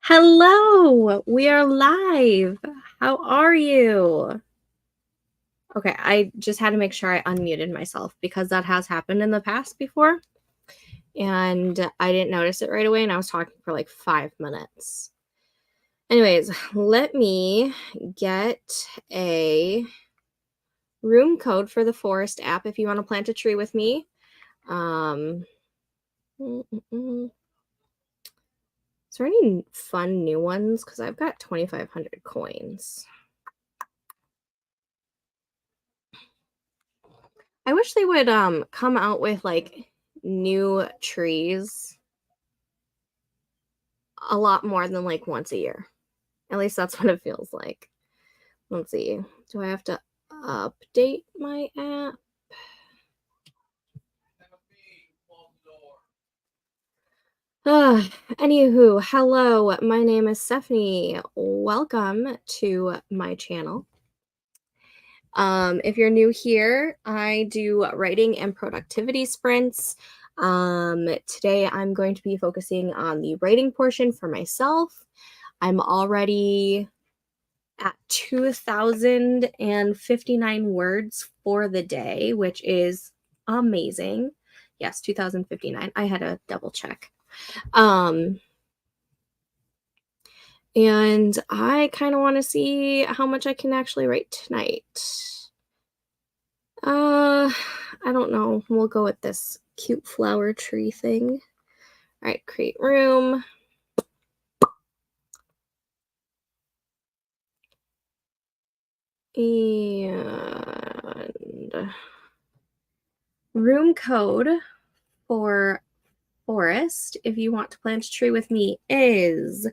Hello, we are live. How are you? Okay, I just had to make sure I unmuted myself because that has happened in the past before. And I didn't notice it right away, and I was talking for like 5 minutes. Anyways, let me get a room code for the Forest app if you want to plant a tree with me. Is there any fun new ones? Because I've got 2,500 coins. I wish they would come out with like new trees a lot more than like once a year. At least that's what it feels like. Let's see. Do I have to update my app? Anywho, hello. My name is Stephanie. Welcome to my channel. If you're new here, I do writing and productivity sprints. Today I'm going to be focusing on the writing portion for myself. I'm already at 2,059 words for the day, which is amazing. Yes, 2,059. I had to double check. And I kind of want to see how much I can actually write tonight. I don't know. We'll go with this cute flower tree thing. All right, create room. And room code for Forest, if you want to plant a tree with me, is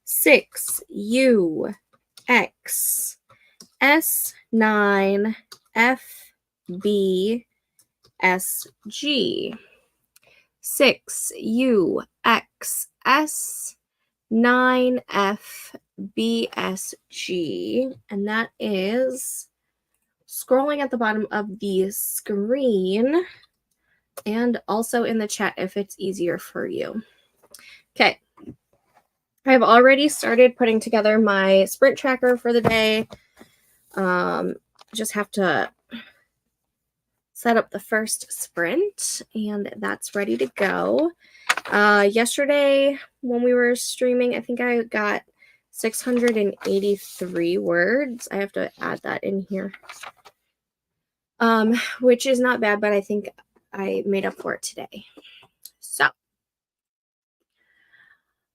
6UXS9FBSG. 6UXS9FBSG. And that is scrolling at the bottom of the screen and also in the chat if it's easier for you. Okay. I've already started putting together my sprint tracker for the day. Just have to set up the first sprint, and that's ready to go. Yesterday, when we were streaming, I think I got 683 words. I have to add that in here. Which is not bad, but I think I made up for it today. So,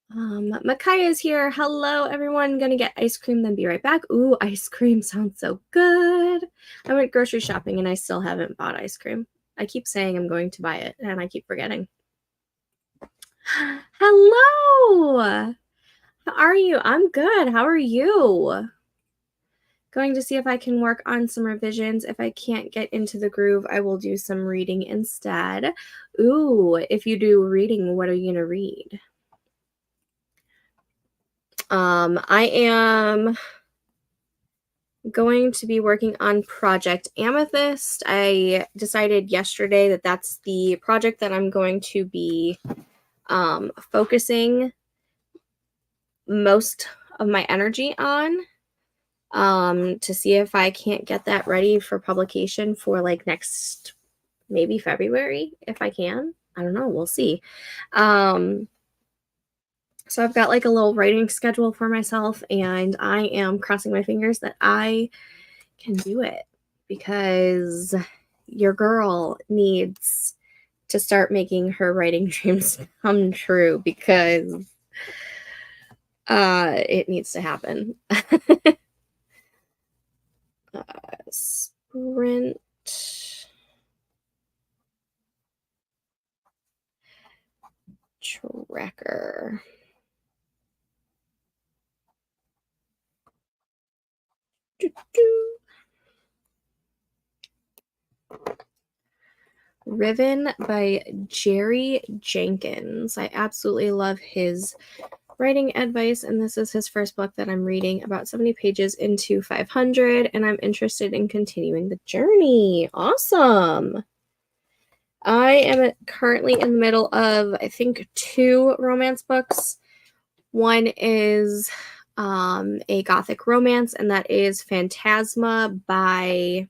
Micaiah is here. Hello, everyone. Gonna get ice cream, then be right back. Ooh, ice cream sounds so good. I went grocery shopping and I still haven't bought ice cream. I keep saying I'm going to buy it and I keep forgetting. Hello. How are you? I'm good. How are you? Going to see if I can work on some revisions. If I can't get into the groove, I will do some reading instead. Ooh, if you do reading, what are you gonna read? I am going to be working on Project Amethyst. I decided yesterday that that's the project that I'm going to be focusing most of my energy on, to see if I can't get that ready for publication for like next, maybe February, if I can. I don't know. We'll see. So I've got like a little writing schedule for myself, and I am crossing my fingers that I can do it because your girl needs to start making her writing dreams come true because it needs to happen. Sprint. Tracker. Riven by Jerry Jenkins. I absolutely love his writing advice, and this is his first book that I'm reading, about 70 pages into 500, and I'm interested in continuing the journey. Awesome. I am currently in the middle of, I think, 2 romance books. One is a gothic romance, and that is Phantasma by,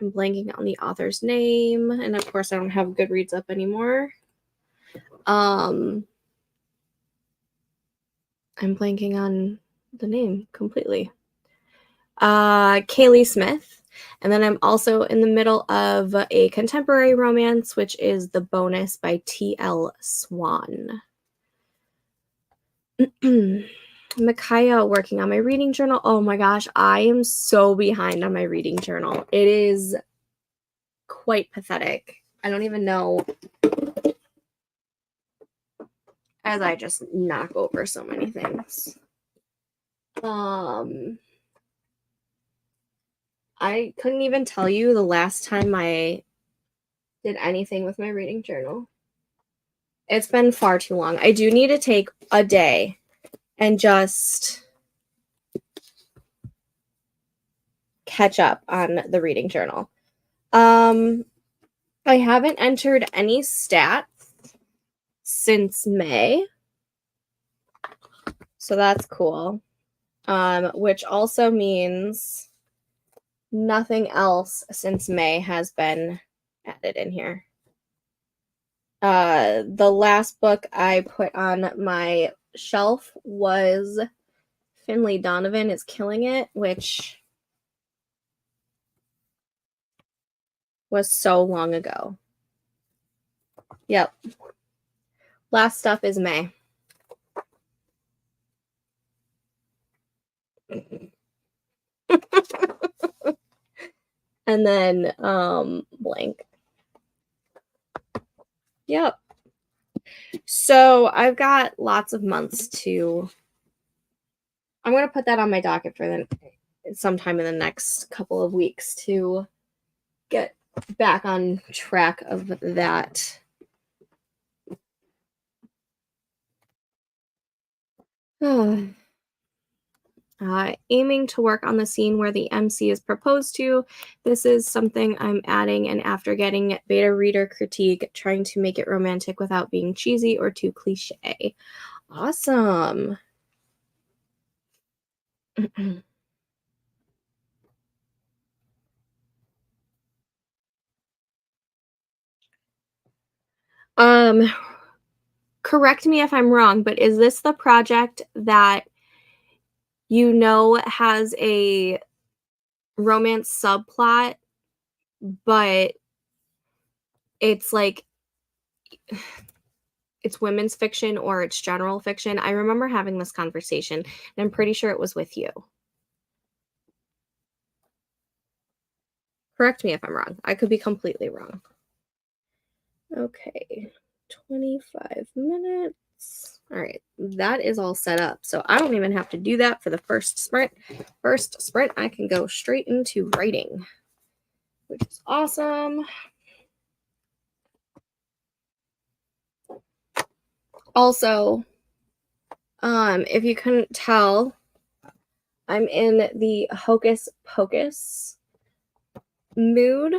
I'm blanking on the author's name, and of course I don't have Goodreads up anymore. I'm blanking on the name completely. Kaylee Smith. And then I'm also in the middle of a contemporary romance, which is The Bonus by T.L. Swan. Micaiah working on my reading journal. Oh my gosh, I am so behind on my reading journal. It is quite pathetic. I don't even know, as I just knock over so many things. I couldn't even tell you the last time I did anything with my reading journal. It's been far too long. I do need to take a day and just catch up on the reading journal. I haven't entered any stats since May, so that's cool. Which also means nothing else since May has been added in here. The last book I put on my shelf was Finley Donovan is Killing It, which was so long ago. Yep. Last stuff is May. And then blank. Yep. So I've got lots of months to, I'm going to put that on my docket for sometime in the next couple of weeks to get back on track of that. Aiming to work on the scene where the MC is proposed to. This is something I'm adding, and after getting beta reader critique, trying to make it romantic without being cheesy or too cliche. Awesome. Correct me if I'm wrong, but is this the project that has a romance subplot, but it's like it's women's fiction or it's general fiction? I remember having this conversation, and I'm pretty sure it was with you. Correct me if I'm wrong. I could be completely wrong. Okay, 25 minutes. All right, that is all set up. So I don't even have to do that for the first sprint. First sprint, I can go straight into writing, which is awesome. Also, if you couldn't tell, I'm in the Hocus Pocus mood.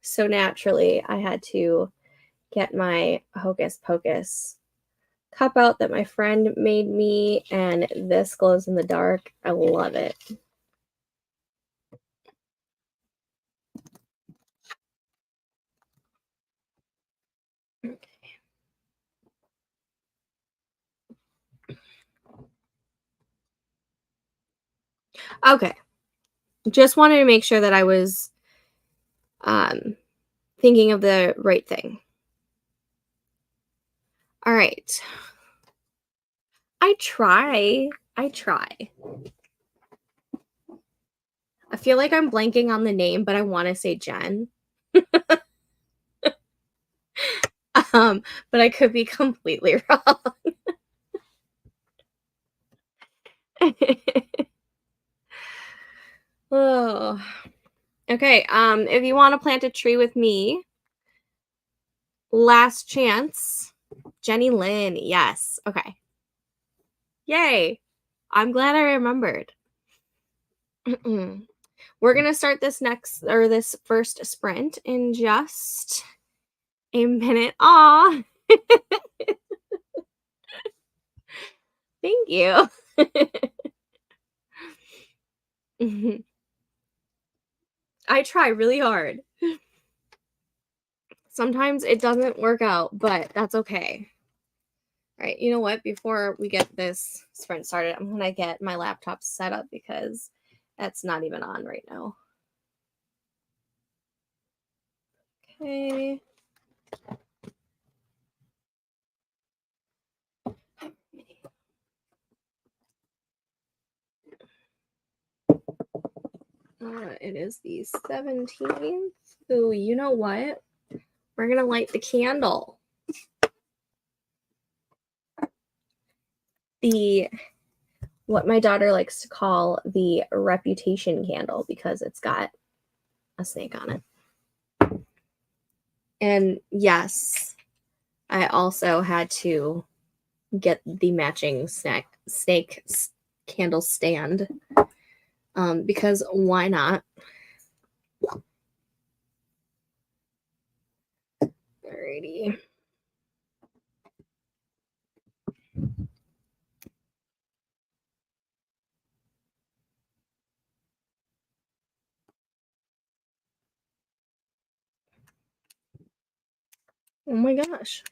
So naturally, I had to get my Hocus Pocus cup out that my friend made me, and this glows in the dark. I love it. Okay. Just wanted to make sure that I was thinking of the right thing. All right. I try. I feel like I'm blanking on the name, but I want to say Jen. But I could be completely wrong. Oh. Okay, if you want to plant a tree with me, last chance, Jenny Lynn. Yes. Okay. Yay. I'm glad I remembered. We're going to start this first sprint in just a minute. Aw. Thank you. I try really hard. Sometimes it doesn't work out, but that's okay. All right, you know what? Before we get this sprint started, I'm gonna get my laptop set up because that's not even on right now. Okay. It is the 17th. Ooh, you know what? We're gonna light the candle. What my daughter likes to call the reputation candle because it's got a snake on it. And yes, I also had to get the matching snake candle stand because why not? Alrighty. Oh my gosh.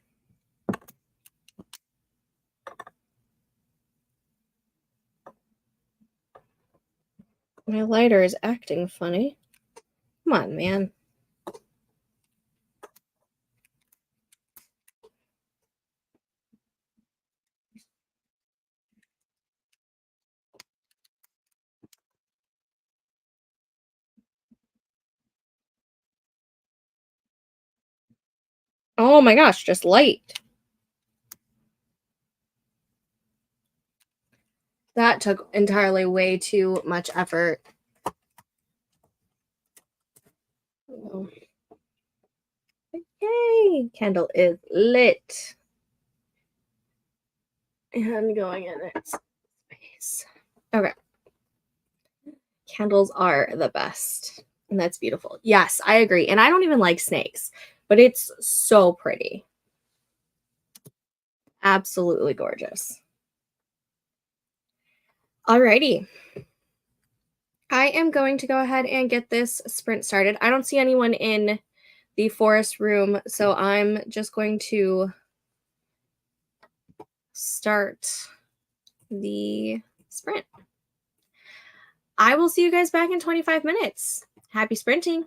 My lighter is acting funny. Come on, man. Oh my gosh, just light. That took entirely way too much effort. Oh. Yay! Candle is lit. And going in its space. Okay. Candles are the best. And that's beautiful. Yes, I agree. And I don't even like snakes, but it's so pretty. Absolutely gorgeous. Alrighty. I am going to go ahead and get this sprint started. I don't see anyone in the forest room, so I'm just going to start the sprint. I will see you guys back in 25 minutes. Happy sprinting.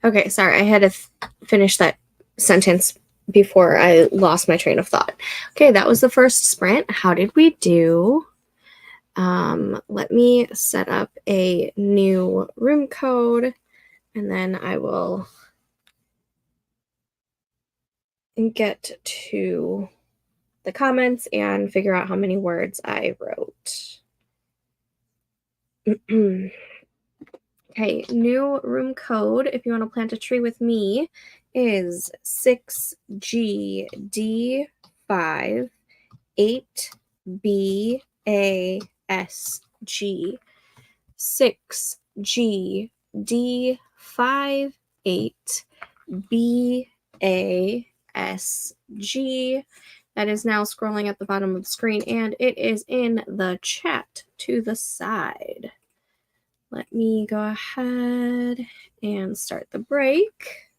Okay, sorry, I had to finish that sentence before I lost my train of thought. Okay, that was the first sprint. How did we do? Let me set up a new room code, and then I will get to the comments and figure out how many words I wrote. Okay, new room code, if you want to plant a tree with me, is 6GD5 8BASG. 6GD58BASG. That is now scrolling at the bottom of the screen, and it is in the chat to the side. Let me go ahead and start the break.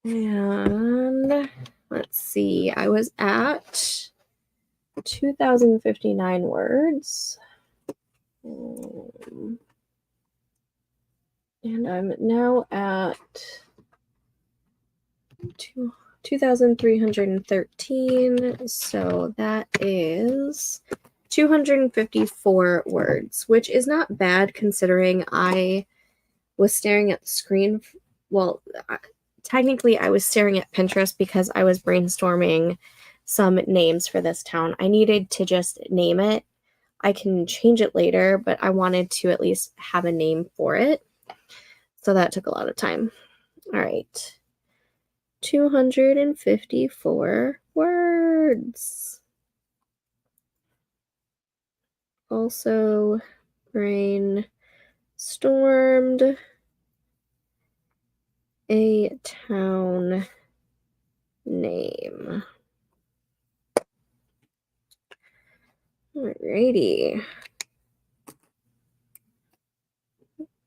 And let's see, I was at 2,059 words. And I'm now at 2,313. So that is 254 words, which is not bad considering I was staring at the screen. Well, technically I was staring at Pinterest because I was brainstorming some names for this town. I needed to just name it. I can change it later, but I wanted to at least have a name for it. So that took a lot of time. All right. 254 words. Also brainstormed a town name. Alrighty.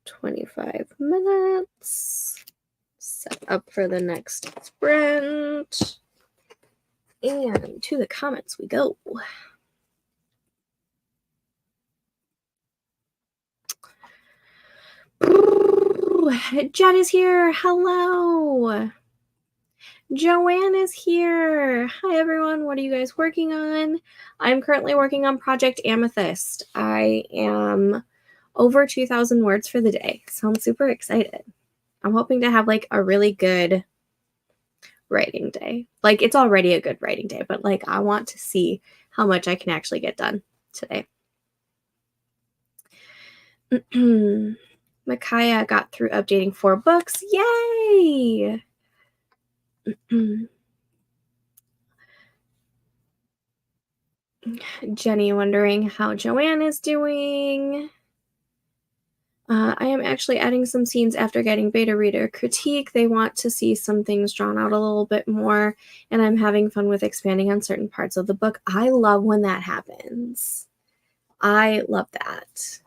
25 minutes. Set up for the next sprint. And to the comments we go. Jen is here. Hello. Joanne is here. Hi, everyone. What are you guys working on? I'm currently working on Project Amethyst. I am over 2,000 words for the day, so I'm super excited. I'm hoping to have like a really good writing day. Like, it's already a good writing day, but like I want to see how much I can actually get done today. Micaiah got through updating 4 books. Yay! Jenny wondering how Joanne is doing. I am actually adding some scenes after getting beta reader critique. They want to see some things drawn out a little bit more, and I'm having fun with expanding on certain parts of the book. I love when that happens. I love that.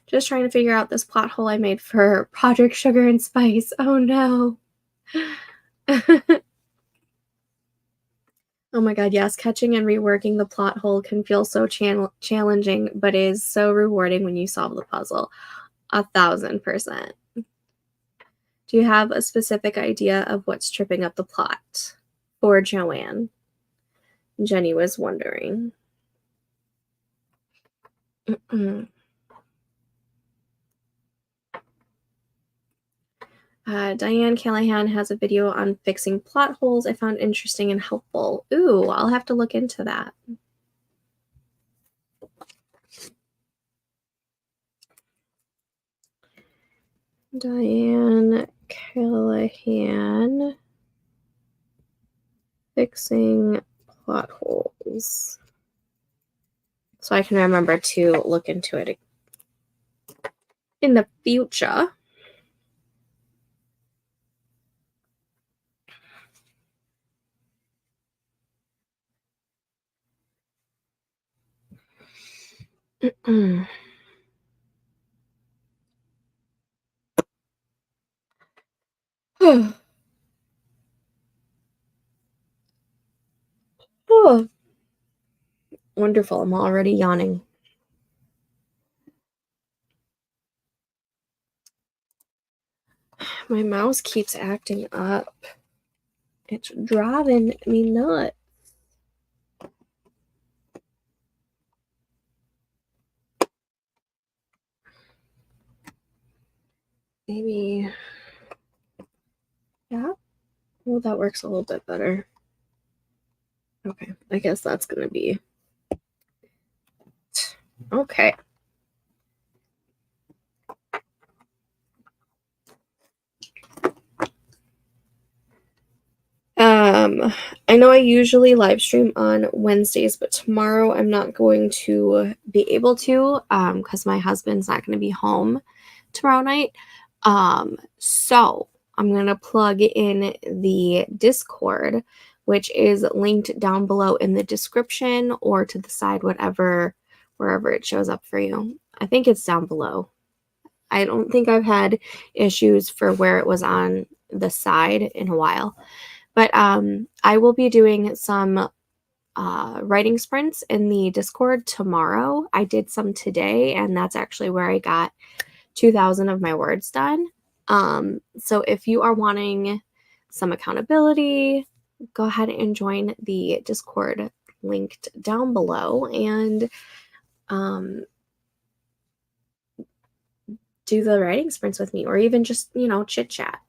Just trying to figure out this plot hole I made for Project Sugar and Spice. Oh no. Oh my god, yes, catching and reworking the plot hole can feel so challenging, but is so rewarding when you solve the puzzle. 1,000%. Do you have a specific idea of what's tripping up the plot for Joanne? Jenny was wondering. Diane Callahan has a video on fixing plot holes I found interesting and helpful. Ooh, I'll have to look into that. Diane Callahan fixing plot holes. So I can remember to look into it in the future. Oh, wonderful. I'm already yawning. My mouse keeps acting up. It's driving me nuts. Maybe, yeah. Well, that works a little bit better. Okay, I guess that's gonna be okay. I know I usually live stream on Wednesdays, but tomorrow I'm not going to be able to because my husband's not going to be home tomorrow night. So I'm going to plug in the Discord, which is linked down below in the description or to the side, wherever it shows up for you. I think it's down below. I don't think I've had issues for where it was on the side in a while. But I will be doing some writing sprints in the Discord tomorrow. I did some today, and that's actually where I got 2,000 of my words done. So if you are wanting some accountability, go ahead and join the Discord linked down below and do the writing sprints with me, or even just, chit chat.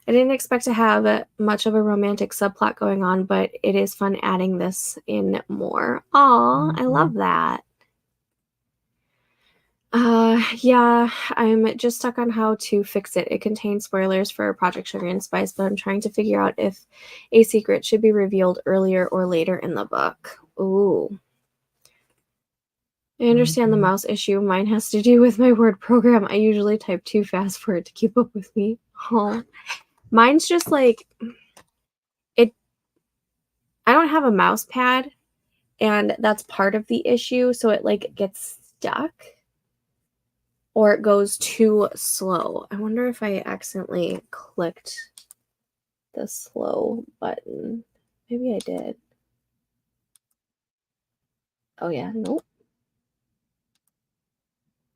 I didn't expect to have much of a romantic subplot going on, but it is fun adding this in more. Aw, I love that. Yeah, I'm just stuck on how to fix it. It contains spoilers for Project Sugar and Spice, but I'm trying to figure out if a secret should be revealed earlier or later in the book. Ooh. I understand the mouse issue. Mine has to do with my word program. I usually type too fast for it to keep up with me. Oh. Mine's just like I don't have a mouse pad, and that's part of the issue, so it like gets stuck or it goes too slow. I wonder if I accidentally clicked the slow button. Maybe I did. Oh yeah, nope.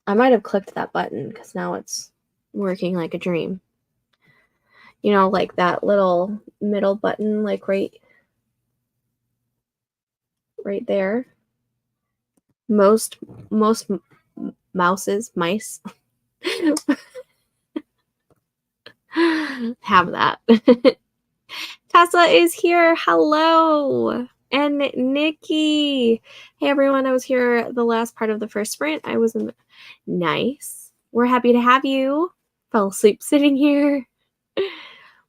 I might have clicked that button because now it's working like a dream. Like that little middle button, like right there. Most mice have that. Tessa is here. Hello. And Nikki. Hey, everyone. I was here the last part of the first sprint. I was in. Nice. We're happy to have you. Fell asleep sitting here.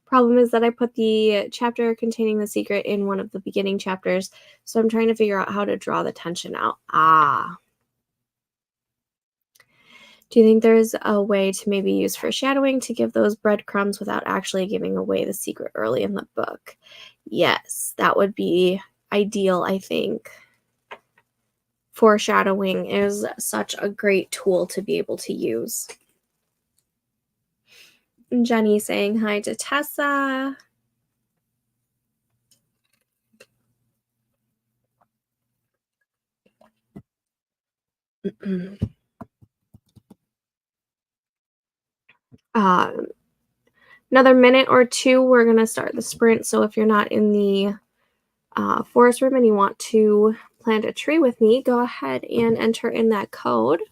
Problem is that I put the chapter containing the secret in one of the beginning chapters, so I'm trying to figure out how to draw the tension out. Do you think there's a way to maybe use foreshadowing to give those breadcrumbs without actually giving away the secret early in the book? Yes, that would be ideal, I think. Foreshadowing is such a great tool to be able to use. Jenny saying hi to Tessa. Another minute or two, we're going to start the sprint. So if you're not in the forest room and you want to plant a tree with me, go ahead and enter in that code.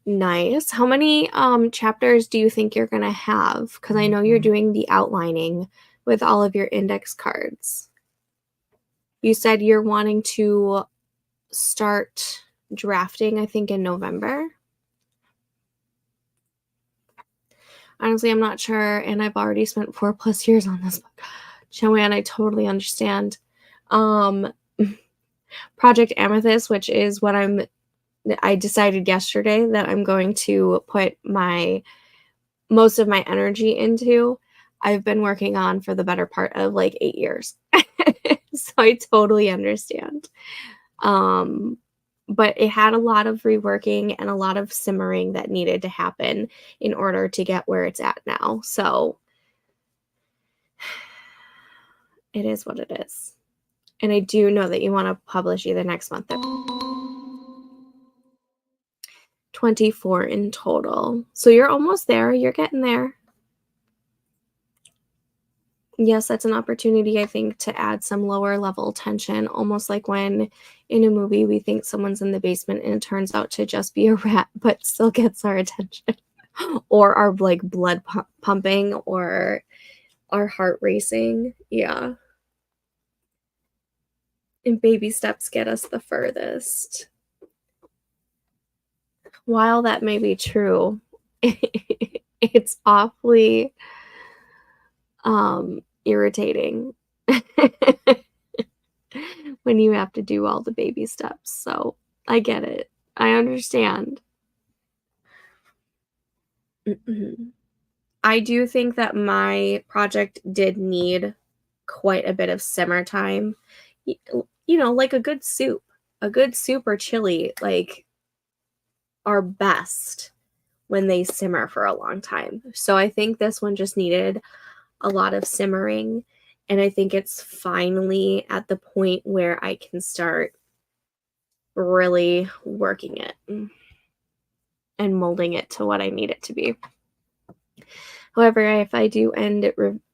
Nice. How many chapters do you think you're going to have? Because I know you're doing the outlining with all of your index cards. You said you're wanting to start drafting, I think, in November. Honestly, I'm not sure, and I've already spent 4+ years on this book. Joanne, I totally understand. Project Amethyst, which is what I decided yesterday that I'm going to put most of my energy into. I've been working on for the better part of like 8 years. So I totally understand. But it had a lot of reworking and a lot of simmering that needed to happen in order to get where it's at now. So it is what it is. And I do know that you want to publish either next month or 24 in total. So you're almost there. You're getting there. Yes, that's an opportunity, I think, to add some lower level tension, almost like when in a movie we think someone's in the basement and it turns out to just be a rat, but still gets our attention. Or our like blood pumping or our heart racing. Yeah. And baby steps get us the furthest. While that may be true, it's awfully irritating when you have to do all the baby steps. So I get it. I understand. I do think that my project did need quite a bit of simmer time. You know, like a good soup. A good soup or chili, like, are best when they simmer for a long time. So I think this one just needed a lot of simmering. And I think it's finally at the point where I can start really working it and molding it to what I need it to be. However, if I do end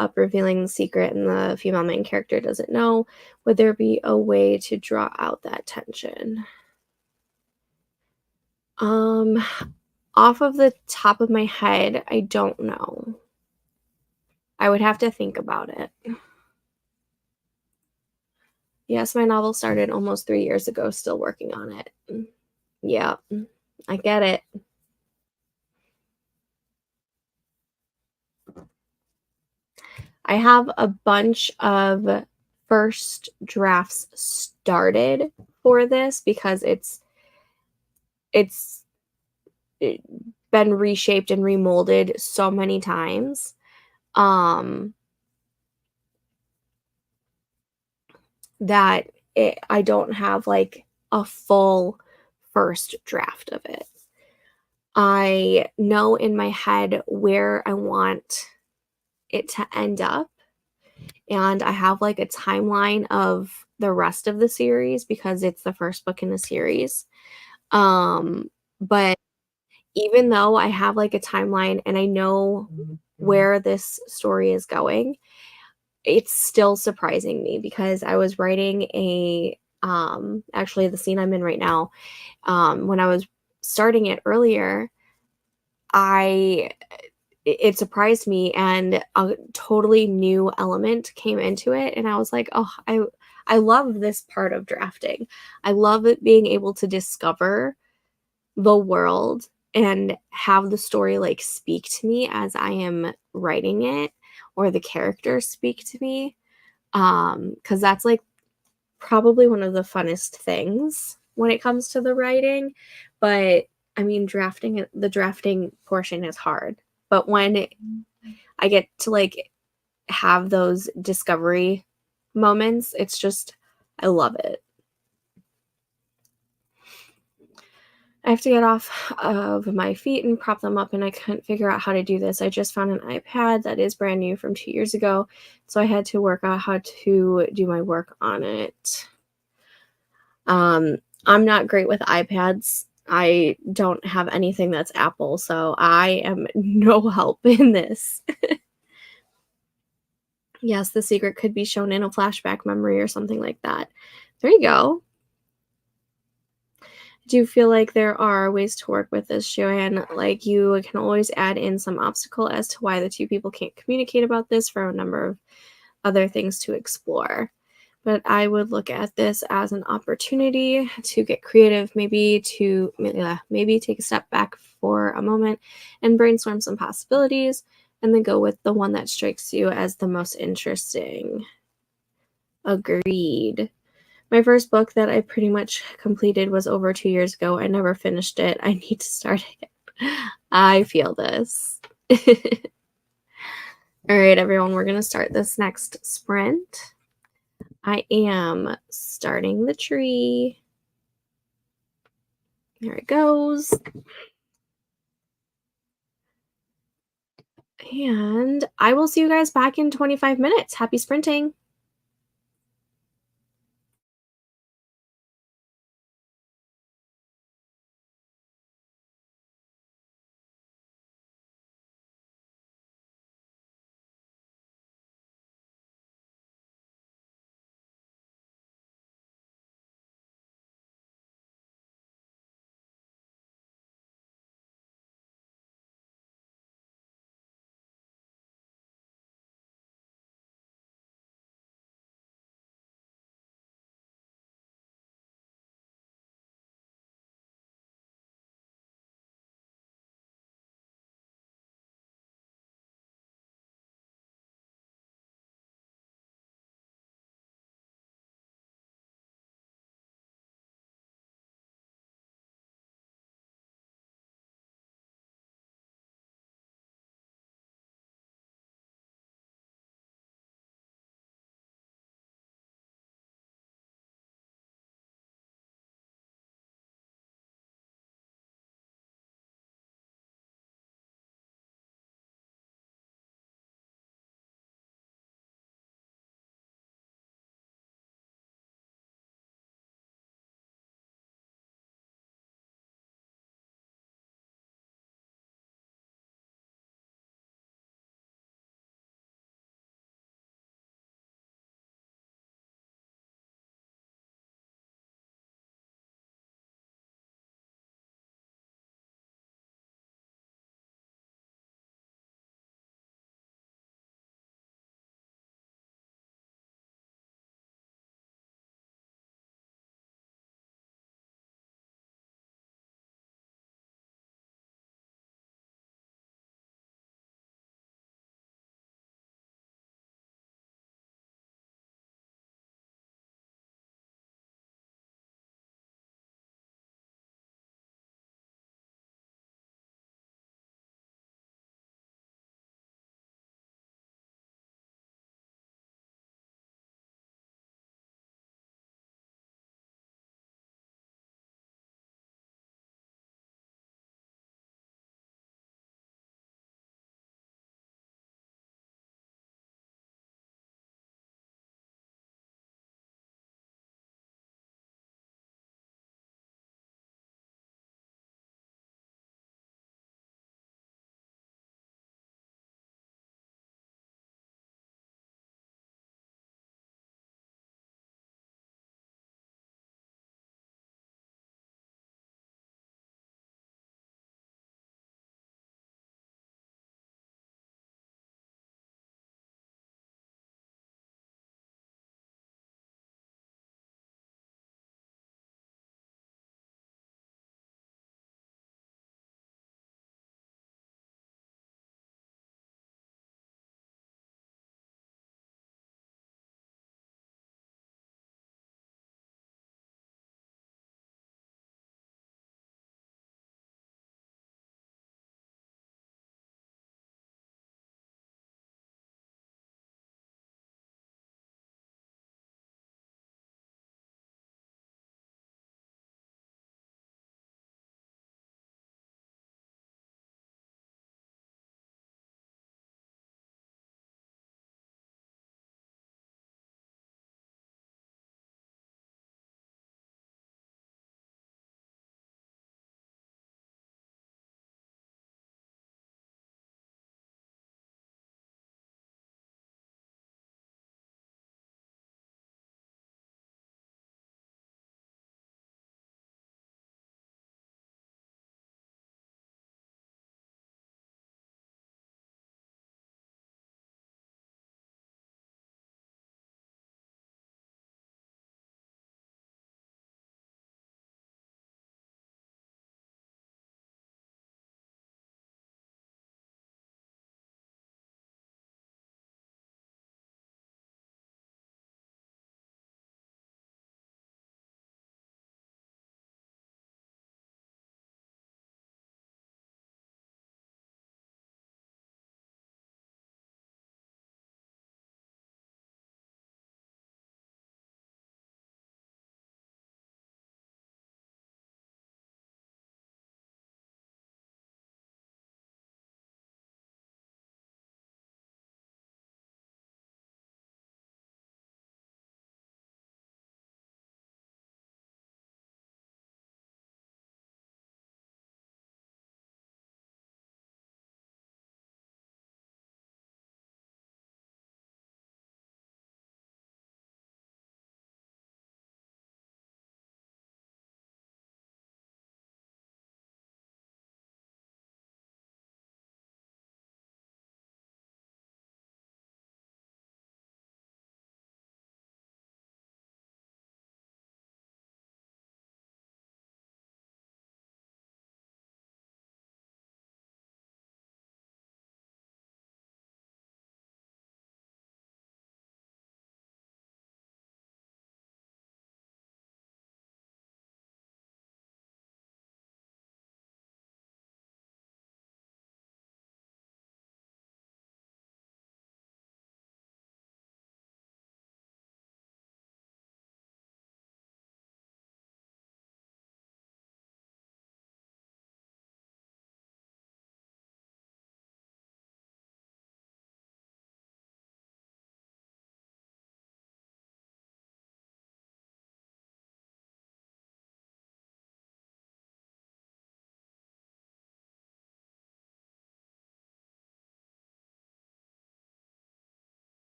up revealing the secret and the female main character doesn't know, would there be a way to draw out that tension? Off of the top of my head, I don't know. I would have to think about it. Yes, my novel started almost 3 years ago, still working on it. Yeah, I get it. I have a bunch of first drafts started for this because it's been reshaped and remolded so many times. That I don't have like a full first draft of it. I know in my head where I want it to end up, and I have like a timeline of the rest of the series because it's the first book in the series. But even though I have like a timeline and I know where this story is going, it's still surprising me because I was writing a actually the scene I'm in right now, when I was starting it earlier, it surprised me and a totally new element came into it and I was like, "Oh, I love this part of drafting. I love it being able to discover the world and have the story like speak to me as I am writing it or the characters speak to me." Because that's like probably one of the funnest things when it comes to the writing. But I mean, the drafting portion is hard. But when I get to like have those discovery moments, it's just, I love it. I have to get off of my feet and prop them up, and I couldn't figure out how to do this. I just found an iPad that is brand new from 2 years ago, so I had to work out how to do my work on it. I'm not great with iPads. I don't have anything that's Apple, so I am no help in this. Yes, the secret could be shown in a flashback memory or something like that. There you go. Do you feel like there are ways to work with this, Joanne? Like you can always add in some obstacle as to why the two people can't communicate about this for a number of other things to explore. But I would look at this as an opportunity to get creative, maybe take a step back for a moment and brainstorm some possibilities, and then go with the one that strikes you as the most interesting. Agreed. My first book that I pretty much completed was over 2 years ago. I never finished it. I need to start it. I feel this. All right, everyone, we're going to start this next sprint. I am starting the tree. There it goes. And I will see you guys back in 25 minutes. Happy sprinting.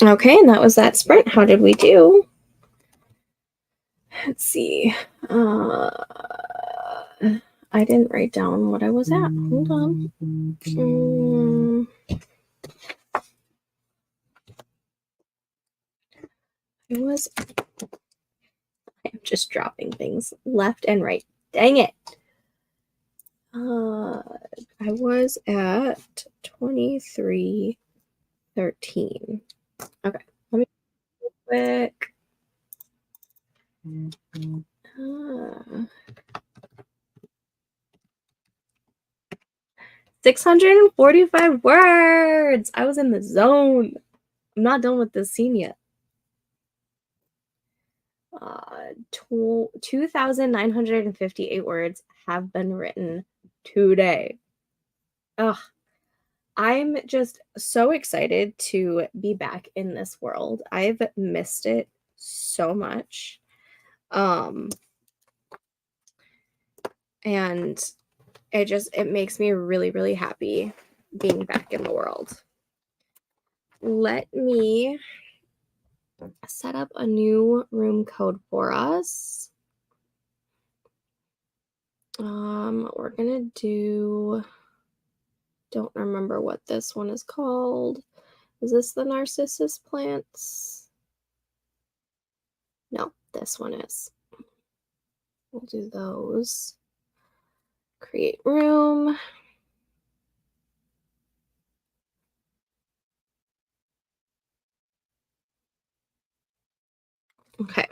Okay, and that was that sprint. How did we do? Let's see. I didn't write down what I was at. Hold on. I'm just dropping things left and right. Dang it. I was at 2313. Okay, let me quick. 645 words. I was in the zone. I'm not done with this scene yet. 2,958 words have been written today. Ugh. I'm just so excited to be back in this world. I've missed it so much. And it makes me really, really happy being back in the world. Let me set up a new room code for us. We're gonna do, don't remember what this one is called. Is this the Narcissus plants? No, this one is. We'll do those. Create room. Okay.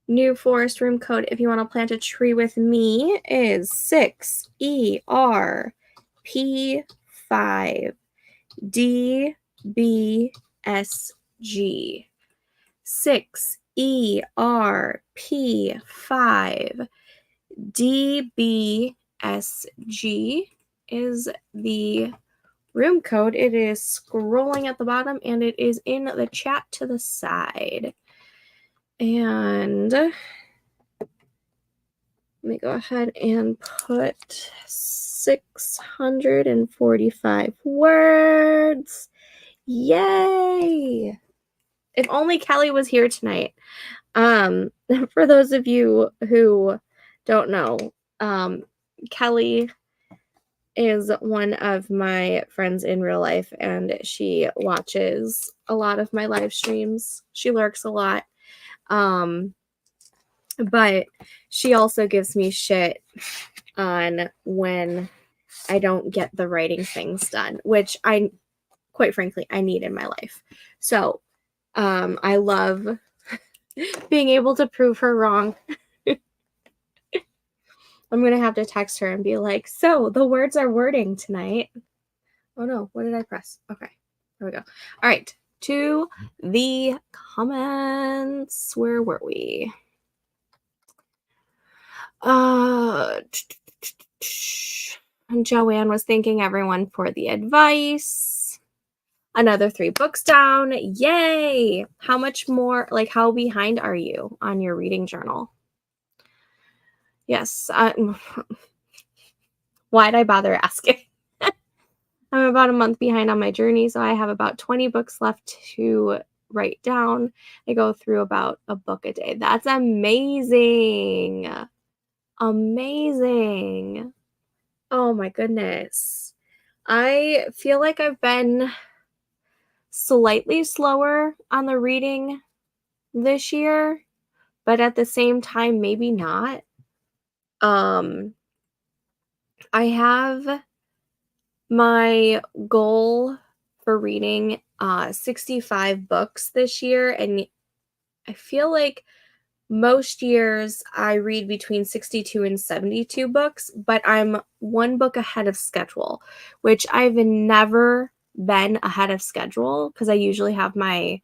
New forest room code, if you want to plant a tree with me, is 6ERP5DBSG. 6ERP5DBSG is the room code. It is scrolling at the bottom and it is in the chat to the side. And let me go ahead and put 645 words. Yay! If only Kelly was here tonight. For those of you who don't know, Kelly is one of my friends in real life, and she watches a lot of my live streams. She lurks a lot. But she also gives me shit on when I don't get the writing things done, which I, quite frankly, I need in my life. So I love being able to prove her wrong. I'm going to have to text her and be like, so the words are wording tonight. Oh no, what did I press? Okay, there we go. All right, to the comments. Where were we? Joanne was thanking everyone for the advice. Another 3 books down. Yay! How much more, like, how behind are you on your reading journal? Yes. Why'd I bother asking? I'm about a month behind on my journey, so I have about 20 books left to write down. I go through about a book a day. That's amazing. Amazing. Oh my goodness. I feel like I've been slightly slower on the reading this year, but at the same time, maybe not. I have my goal for reading 65 books this year, and I feel like most years I read between 62 and 72 books, but I'm 1 book ahead of schedule, which I've never been ahead of schedule because I usually have my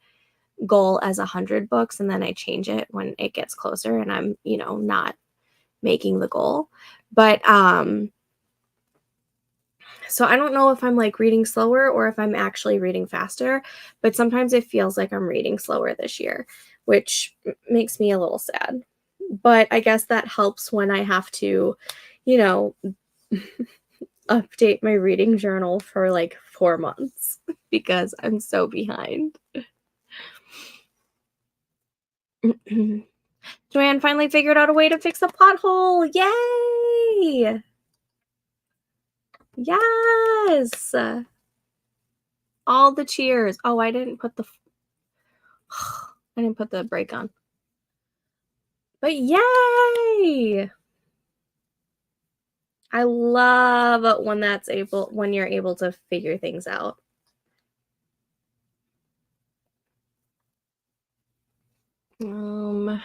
goal as 100 books and then I change it when it gets closer and I'm, not making the goal. But so I don't know if I'm like reading slower or if I'm actually reading faster, but sometimes it feels like I'm reading slower this year, which makes me a little sad. But I guess that helps when I have to, update my reading journal for like 4 months because I'm so behind. Joanne finally figured out a way to fix a pothole. Yay! Yes! All the cheers. Oh, I didn't put the brake on. But yay! I love when you're able to figure things out. I'm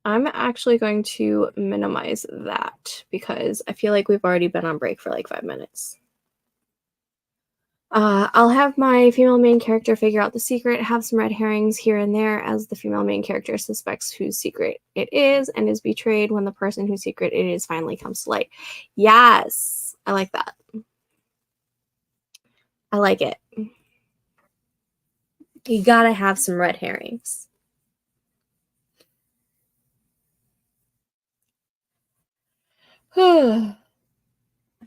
actually going to minimize that because I feel like we've already been on break for like 5 minutes. I'll have my female main character figure out the secret, have some red herrings here and there as the female main character suspects whose secret it is and is betrayed when the person whose secret it is finally comes to light. Yes, I like that. I like it. You gotta have some red herrings. I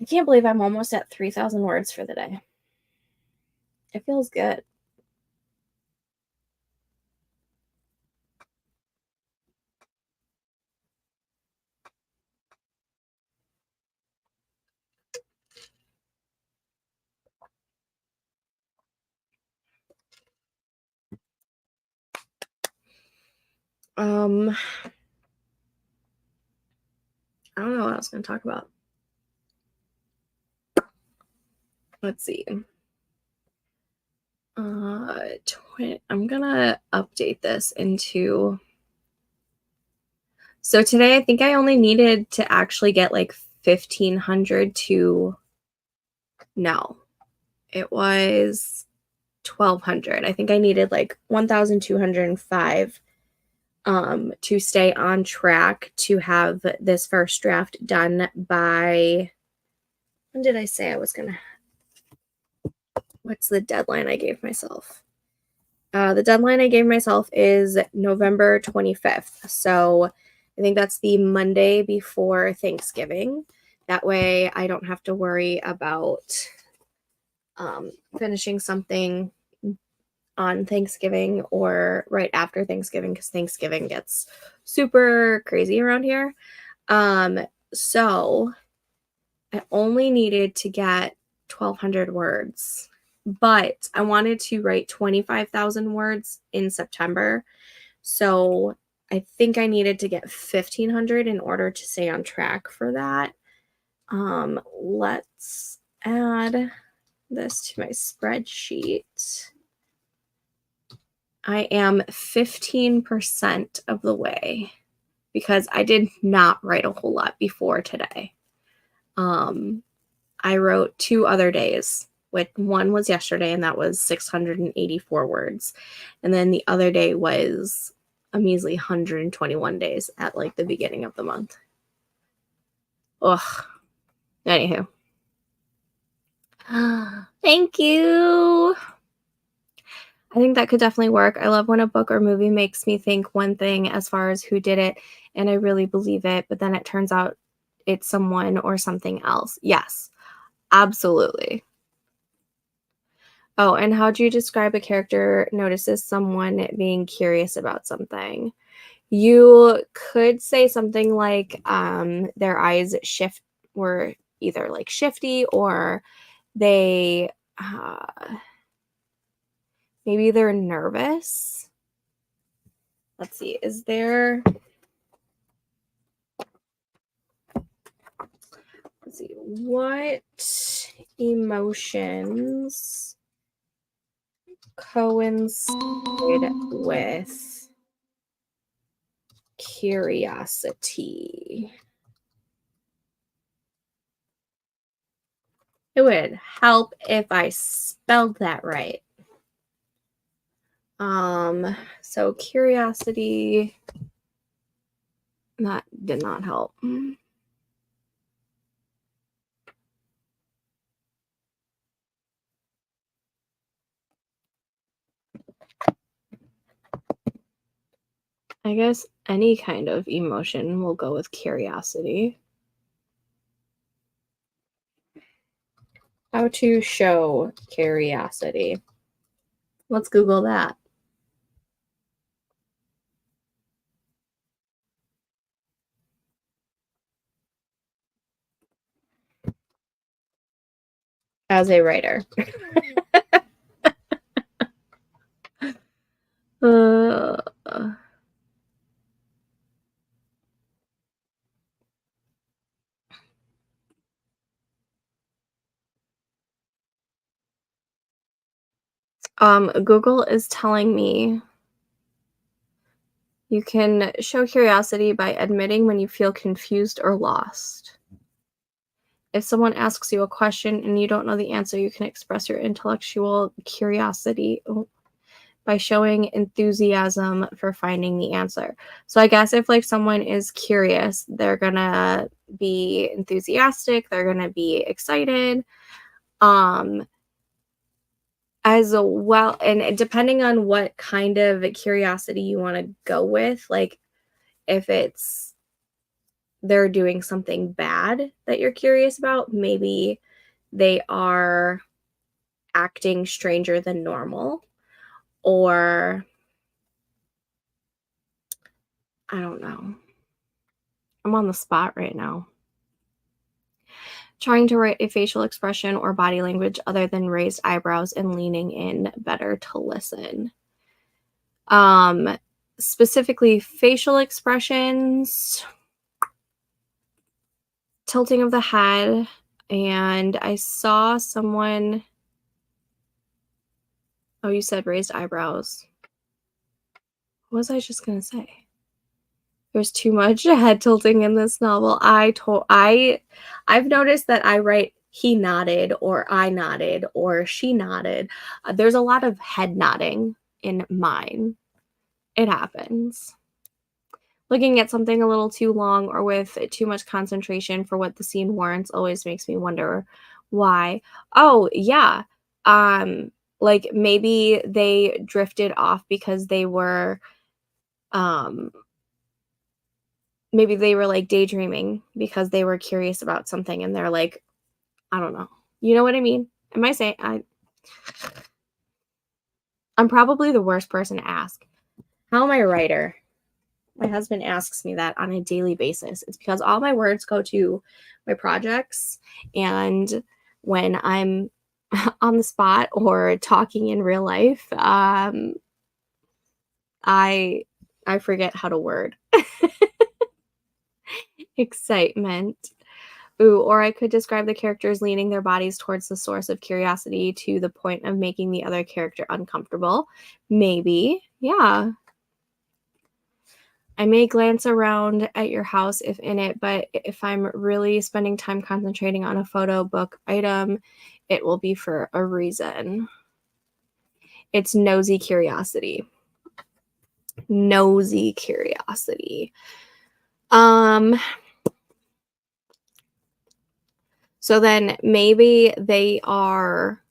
can't believe I'm almost at 3,000 words for the day. It feels good. I don't know what I was going to talk about. Let's see. I'm going to update this into... So today I think I only needed to actually get like 1,500 to... No. It was 1,200. I think I needed like 1,205 to stay on track to have this first draft done by... When did I say I was going to... What's the deadline I gave myself? The deadline I gave myself is November 25th. So I think that's the Monday before Thanksgiving. That way I don't have to worry about finishing something on Thanksgiving or right after Thanksgiving, because Thanksgiving gets super crazy around here. So I only needed to get 1,200 words, but I wanted to write 25,000 words in September. So I think I needed to get 1,500 in order to stay on track for that. Let's add this to my spreadsheet. I am 15% of the way because I did not write a whole lot before today. I wrote 2 other days. One was yesterday, and that was 684 words. And then the other day was a measly 121 days at like the beginning of the month. Ugh. Anywho. Thank you. I think that could definitely work. I love when a book or movie makes me think one thing as far as who did it, and I really believe it, but then it turns out it's someone or something else. Yes, absolutely. Oh, and how do you describe a character notices someone being curious about something? You could say something like their eyes were either like shifty, or they maybe they're nervous. Let's see, is there... Let's see, what emotions coincide with curiosity? It would help if I spelled that right. So curiosity, that did not help. I guess any kind of emotion will go with curiosity. How to show curiosity. Let's Google that. As a writer. Google is telling me you can show curiosity by admitting when you feel confused or lost. If someone asks you a question and you don't know the answer, you can express your intellectual curiosity by showing enthusiasm for finding the answer. So I guess if like someone is curious, they're gonna be enthusiastic, they're gonna be excited. As well, and depending on what kind of curiosity you want to go with, like if it's they're doing something bad that you're curious about, maybe they are acting stranger than normal, or I don't know. I'm on the spot right now. Trying to write a facial expression or body language other than raised eyebrows and leaning in better to listen. Specifically facial expressions, tilting of the head, and I saw someone. Oh, you said raised eyebrows. What was I just gonna say? There's too much head tilting in this novel. I've noticed that I write he nodded or I nodded or she nodded. There's a lot of head nodding in mine. It happens. Looking at something a little too long or with too much concentration for what the scene warrants always makes me wonder why. Oh, yeah. Like maybe they drifted off because they were maybe they were like daydreaming because they were curious about something and they're like, I don't know. You know what I mean? Am I saying I'm probably the worst person to ask. How am I a writer? My husband asks me that on a daily basis. It's because all my words go to my projects, and when I'm on the spot or talking in real life, I forget how to word. Excitement. Ooh, or I could describe the characters leaning their bodies towards the source of curiosity to the point of making the other character uncomfortable. Maybe. Yeah. I may glance around at your house if in it, but if I'm really spending time concentrating on a photo, book, item, it will be for a reason. It's nosy curiosity. Nosy curiosity. So then maybe they are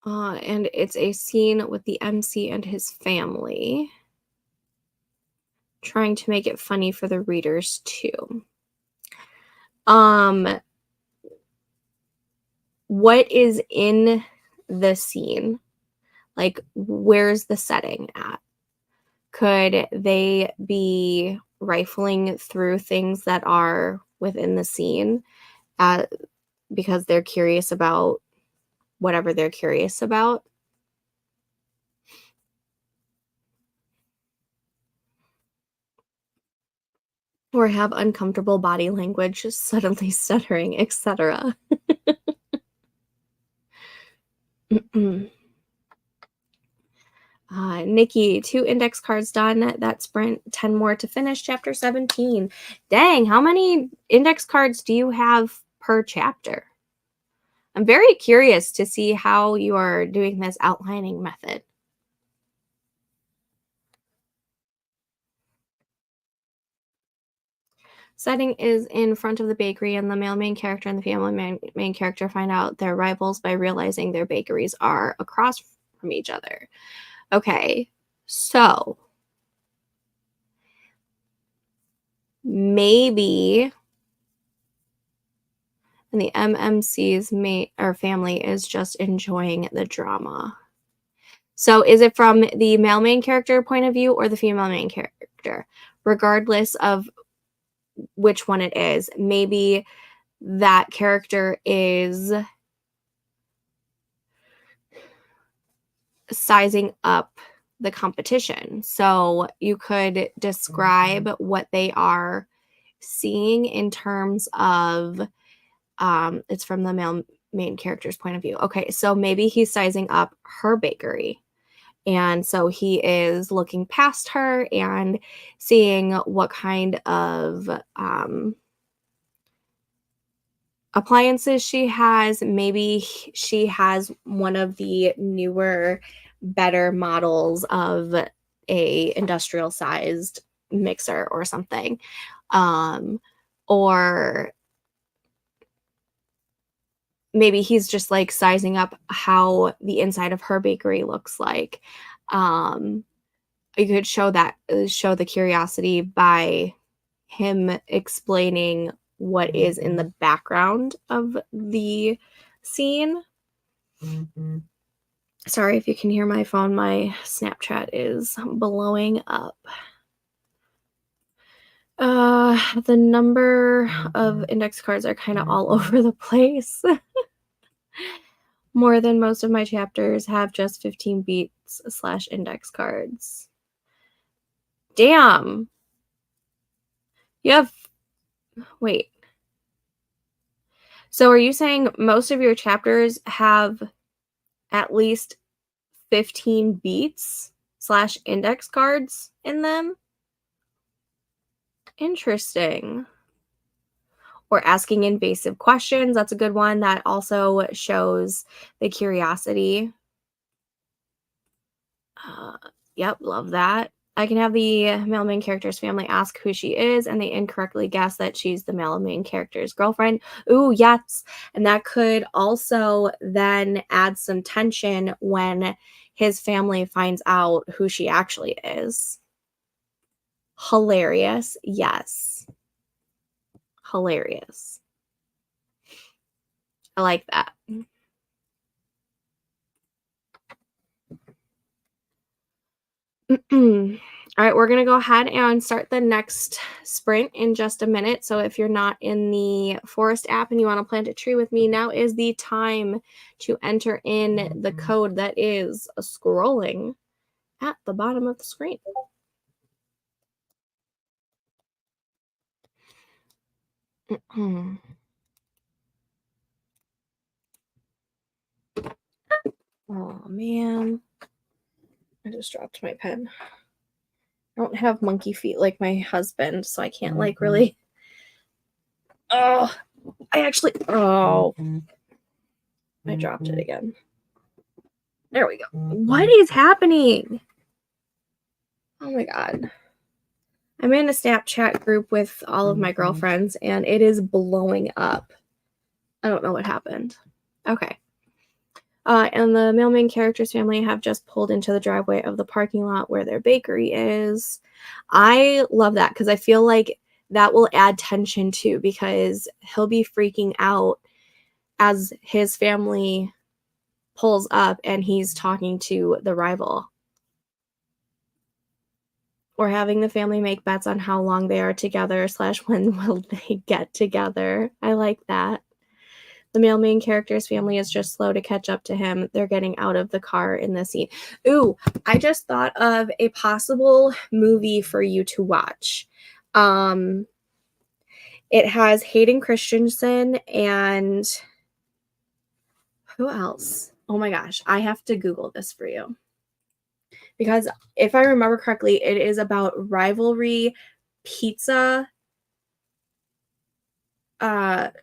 and it's a scene with the MC and his family, trying to make it funny for the readers too. What is in the scene? Like, where's the setting at? Could they be rifling through things that are within the scene because they're curious about whatever they're curious about? Or have uncomfortable body language, suddenly stuttering, etc. Nikki, 2 index cards done. That sprint, 10 more to finish chapter 17. Dang, how many index cards do you have per chapter? I'm very curious to see how you are doing this outlining method. Setting is in front of the bakery, and the male main character and the female main character find out they're rivals by realizing their bakeries are across from each other. Okay, so maybe And the MMC's mate or family is just enjoying the drama. So is it from the male main character point of view or the female main character? Regardless of which one it is, maybe that character is sizing up the competition. So you could describe what they are seeing in terms of, it's from the male main character's point of view. Okay, so maybe he's sizing up her bakery. And so he is looking past her and seeing what kind of appliances she has. Maybe she has one of the newer, better models of a industrial sized mixer or something. Or maybe he's just like sizing up how the inside of her bakery looks like. You could show the curiosity by him explaining what is in the background of the scene. Sorry if you can hear my phone. My Snapchat is blowing up. The number of index cards are kind of all over the place. More than most of my chapters have just 15 beats / index cards. Damn. You have... Wait. So are you saying most of your chapters have at least 15 beats / index cards in them? Interesting. Or asking invasive questions. That's a good one. That also shows the curiosity. Yep, love that. I can have the male main character's family ask who she is, and they incorrectly guess that she's the male main character's girlfriend. Ooh, yes. And that could also then add some tension when his family finds out who she actually is. Hilarious. Yes. Hilarious. I like that. All right, we're going to go ahead and start the next sprint in just a minute. So if you're not in the Forest app and you want to plant a tree with me, now is the time to enter in the code that is scrolling at the bottom of the screen. Oh, man. I just dropped my pen. I don't have monkey feet like my husband, so I can't like really... Oh, I dropped it again. There we go. What is happening? Oh my God. I'm in a Snapchat group with all of my girlfriends and it is blowing up. I don't know what happened. Okay. And the male main character's family have just pulled into the driveway of the parking lot where their bakery is. I love that because I feel like that will add tension too, because he'll be freaking out as his family pulls up and he's talking to the rival. Or having the family make bets on how long they are together / when will they get together. I like that. The male main character's family is just slow to catch up to him. They're getting out of the car in this scene. Ooh, I just thought of a possible movie for you to watch. It has Hayden Christensen and who else? Oh my gosh, I have to Google this for you. Because if I remember correctly, it is about rivalry pizza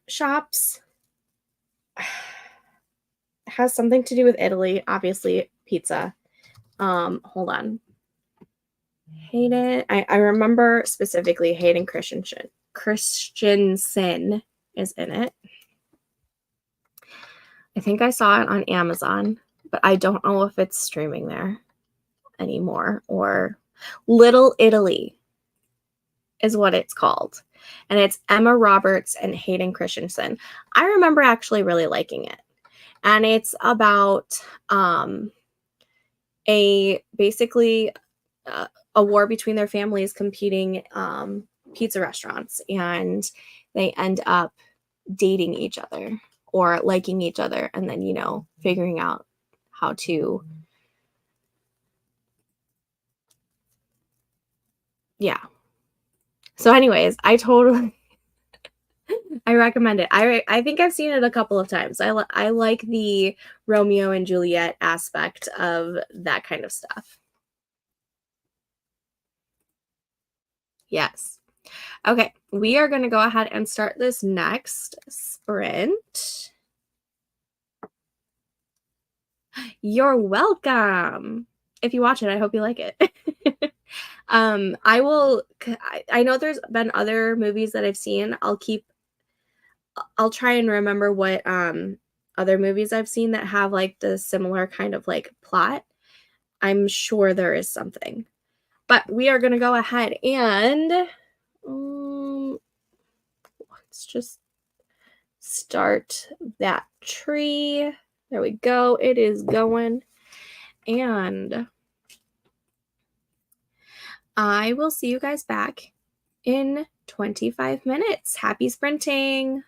shops. It has something to do with Italy, obviously pizza. Hold on. Hayden, I remember specifically Hayden Christensen is in it. I think I saw it on Amazon, but I don't know if it's streaming there anymore. Or Little Italy is what it's called. and it's Emma Roberts and Hayden Christensen. I remember actually really liking it. And it's about basically a war between their families competing pizza restaurants, and they end up dating each other or liking each other, and then, you know, figuring out how to, yeah. So anyways, I recommend it. I think I've seen it a couple of times. I like the Romeo and Juliet aspect of that kind of stuff. Yes. Okay, we are going to go ahead and start this next sprint. You're welcome. If you watch it, I hope you like it. I know there's been other movies that I've seen. I'll try and remember what other movies I've seen that have like the similar kind of like plot. I'm sure there is something. But we are going to go ahead and let's just start that tree. There we go. It is going. And I will see you guys back in 25 minutes. Happy sprinting.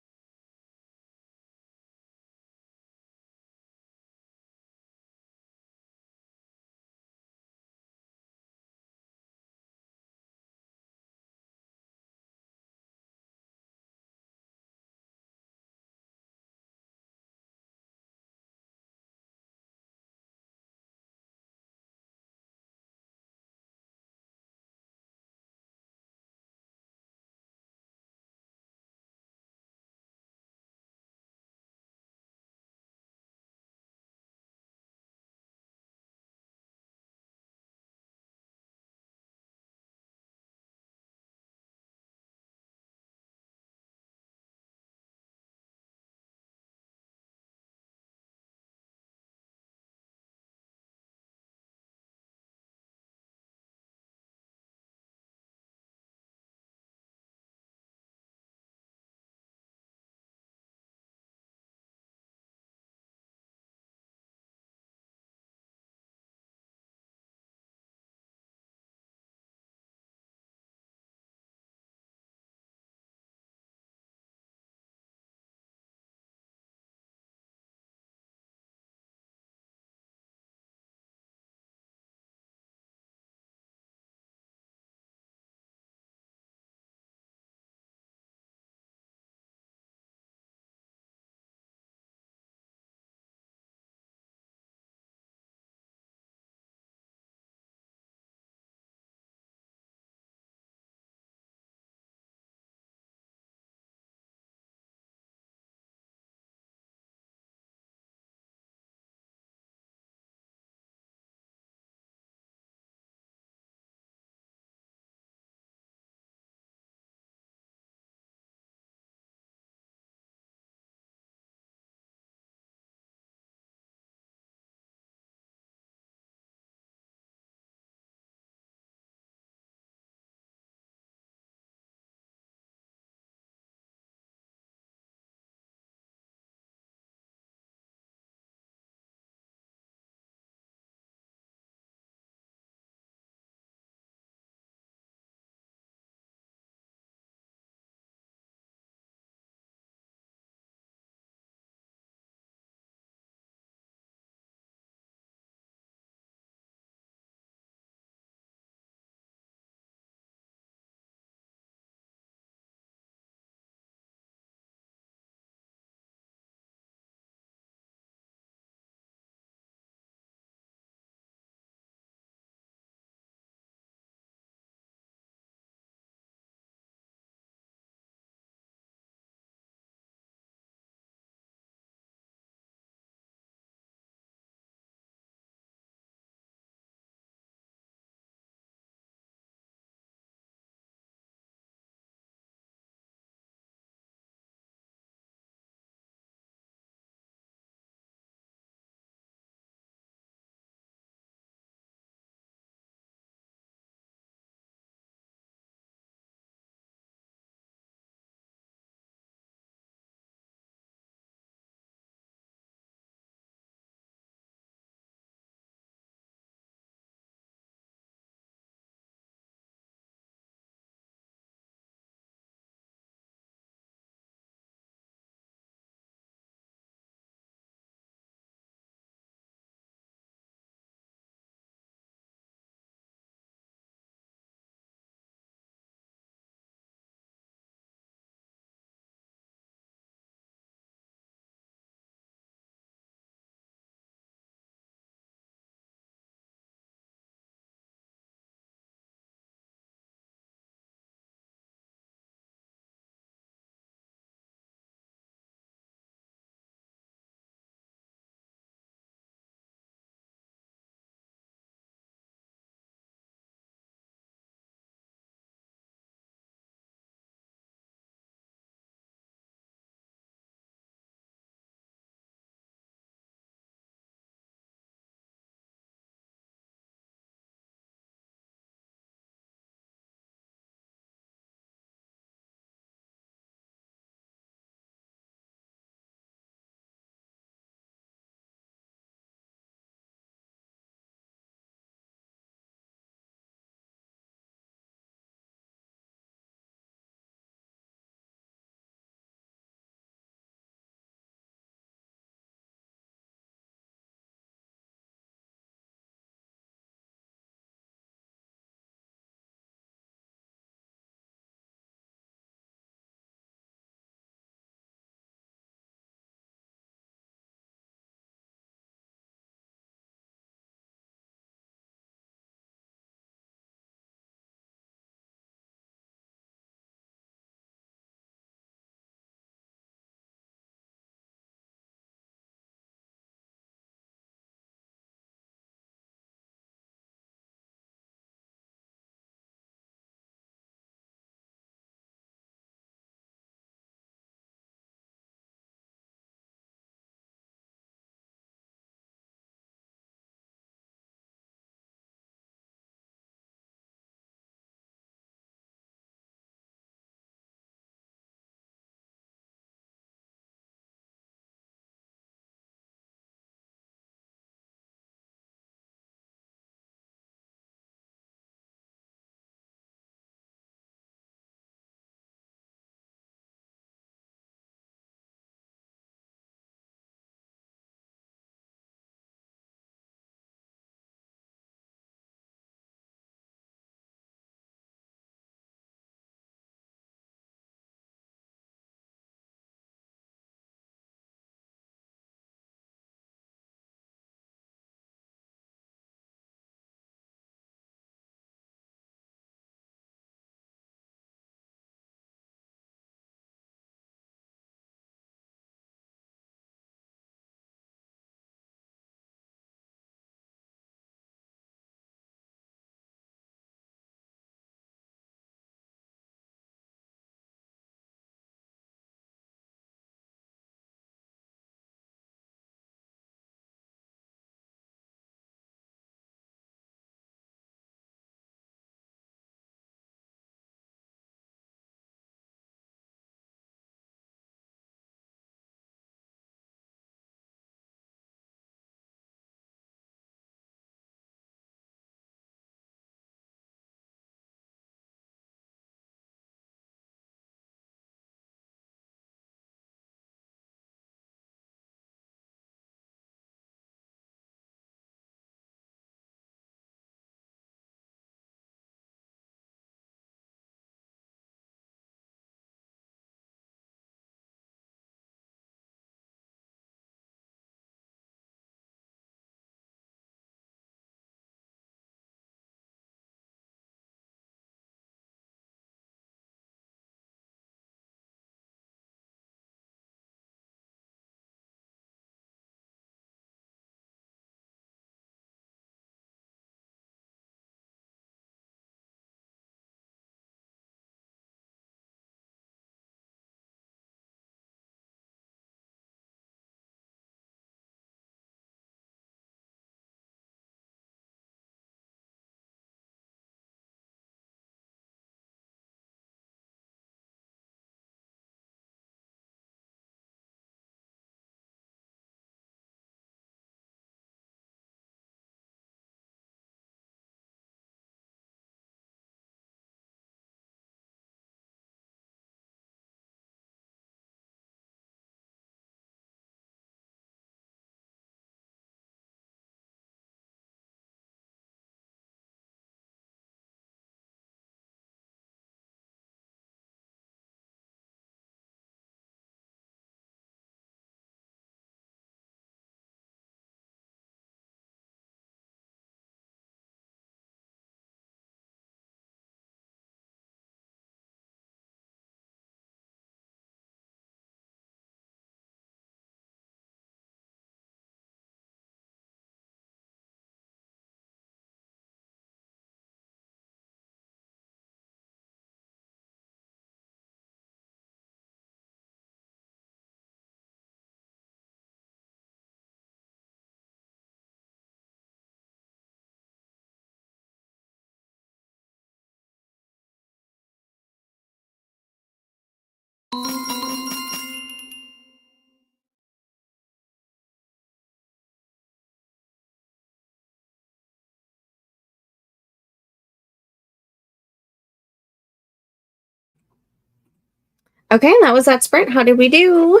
Okay, that was that sprint. How did we do?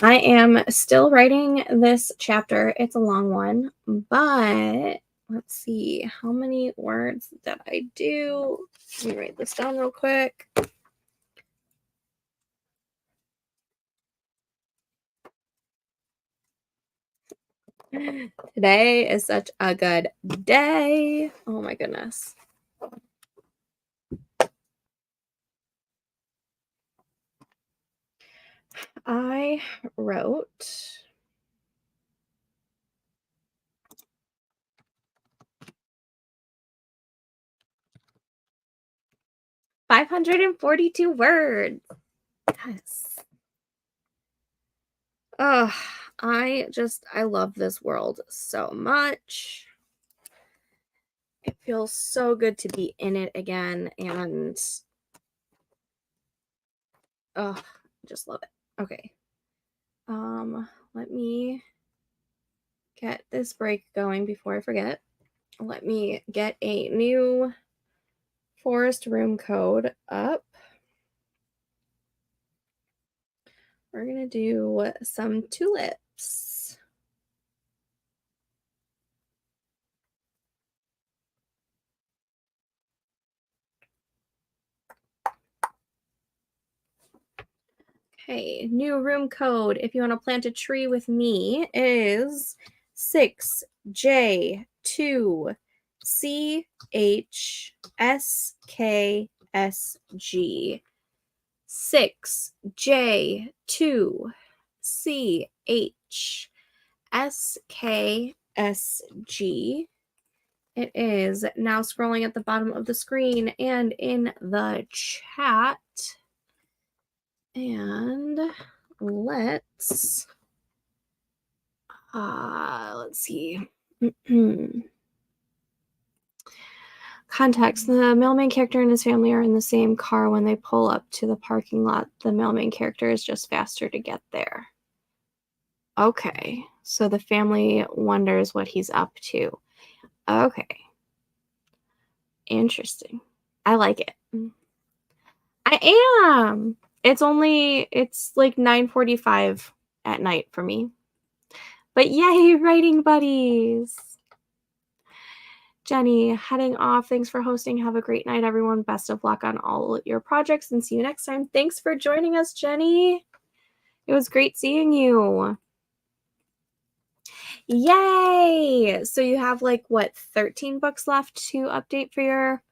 I am still writing this chapter. It's a long one, but let's see. How many words did I do? Let me write this down real quick. Today is such a good day. Oh my goodness. I wrote 542 words. Yes. Oh, I love this world so much. It feels so good to be in it again, and oh, just love it. Okay. Let me get this break going before I forget. Let me get a new forest room code up. We're gonna do some tulips. Okay, new room code. If you want to plant a tree with me, is 6J2CHSKSG. 6J2CHSKSG. It is now scrolling at the bottom of the screen and in the chat. And let's see. Context. The mailman character and his family are in the same car when they pull up to the parking lot. The mailman character is just faster to get there. Okay. So the family wonders what he's up to. Okay. Interesting. I like it. I am. It's like 9:45 at night for me. But yay, writing buddies. Jenny, heading off. Thanks for hosting. Have a great night, everyone. Best of luck on all your projects and see you next time. Thanks for joining us, Jenny. It was great seeing you. Yay! So you have like what, 13 books left to update for your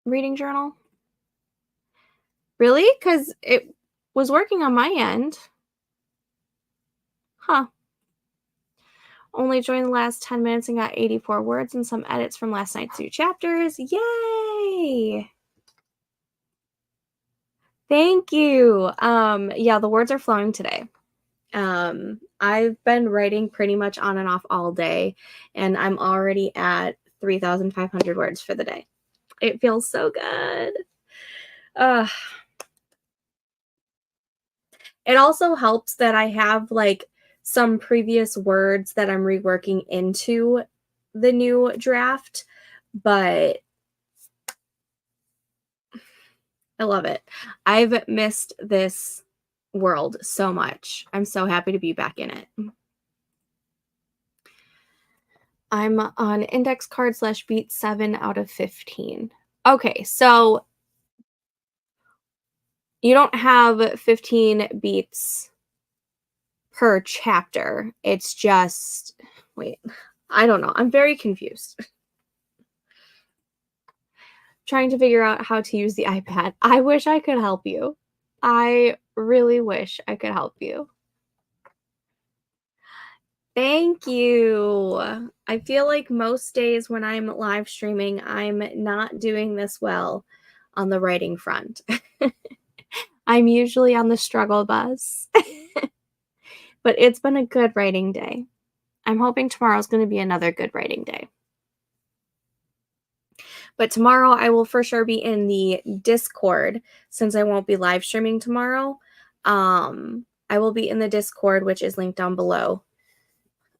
reading journal? Really? Because it was working on my end. Huh. Only joined the last 10 minutes and got 84 words and some edits from last night's 2 chapters. Yay! Thank you. Yeah, the words are flowing today. I've been writing pretty much on and off all day, and I'm already at 3,500 words for the day. It feels so good. It also helps that I have like some previous words that I'm reworking into the new draft, but I love it. I've missed this world so much. I'm so happy to be back in it. I'm on index card / beat 7 out of 15. Okay, so you don't have 15 beats per chapter. It's just, wait, I don't know. I'm very confused. Trying to figure out how to use the iPad. I wish I could help you. I really wish I could help you. Thank you. I feel like most days when I'm live streaming, I'm not doing this well on the writing front. I'm usually on the struggle bus. But it's been a good writing day. I'm hoping tomorrow's going to be another good writing day. But tomorrow I will for sure be in the Discord since I won't be live streaming tomorrow. I will be in the Discord, which is linked down below,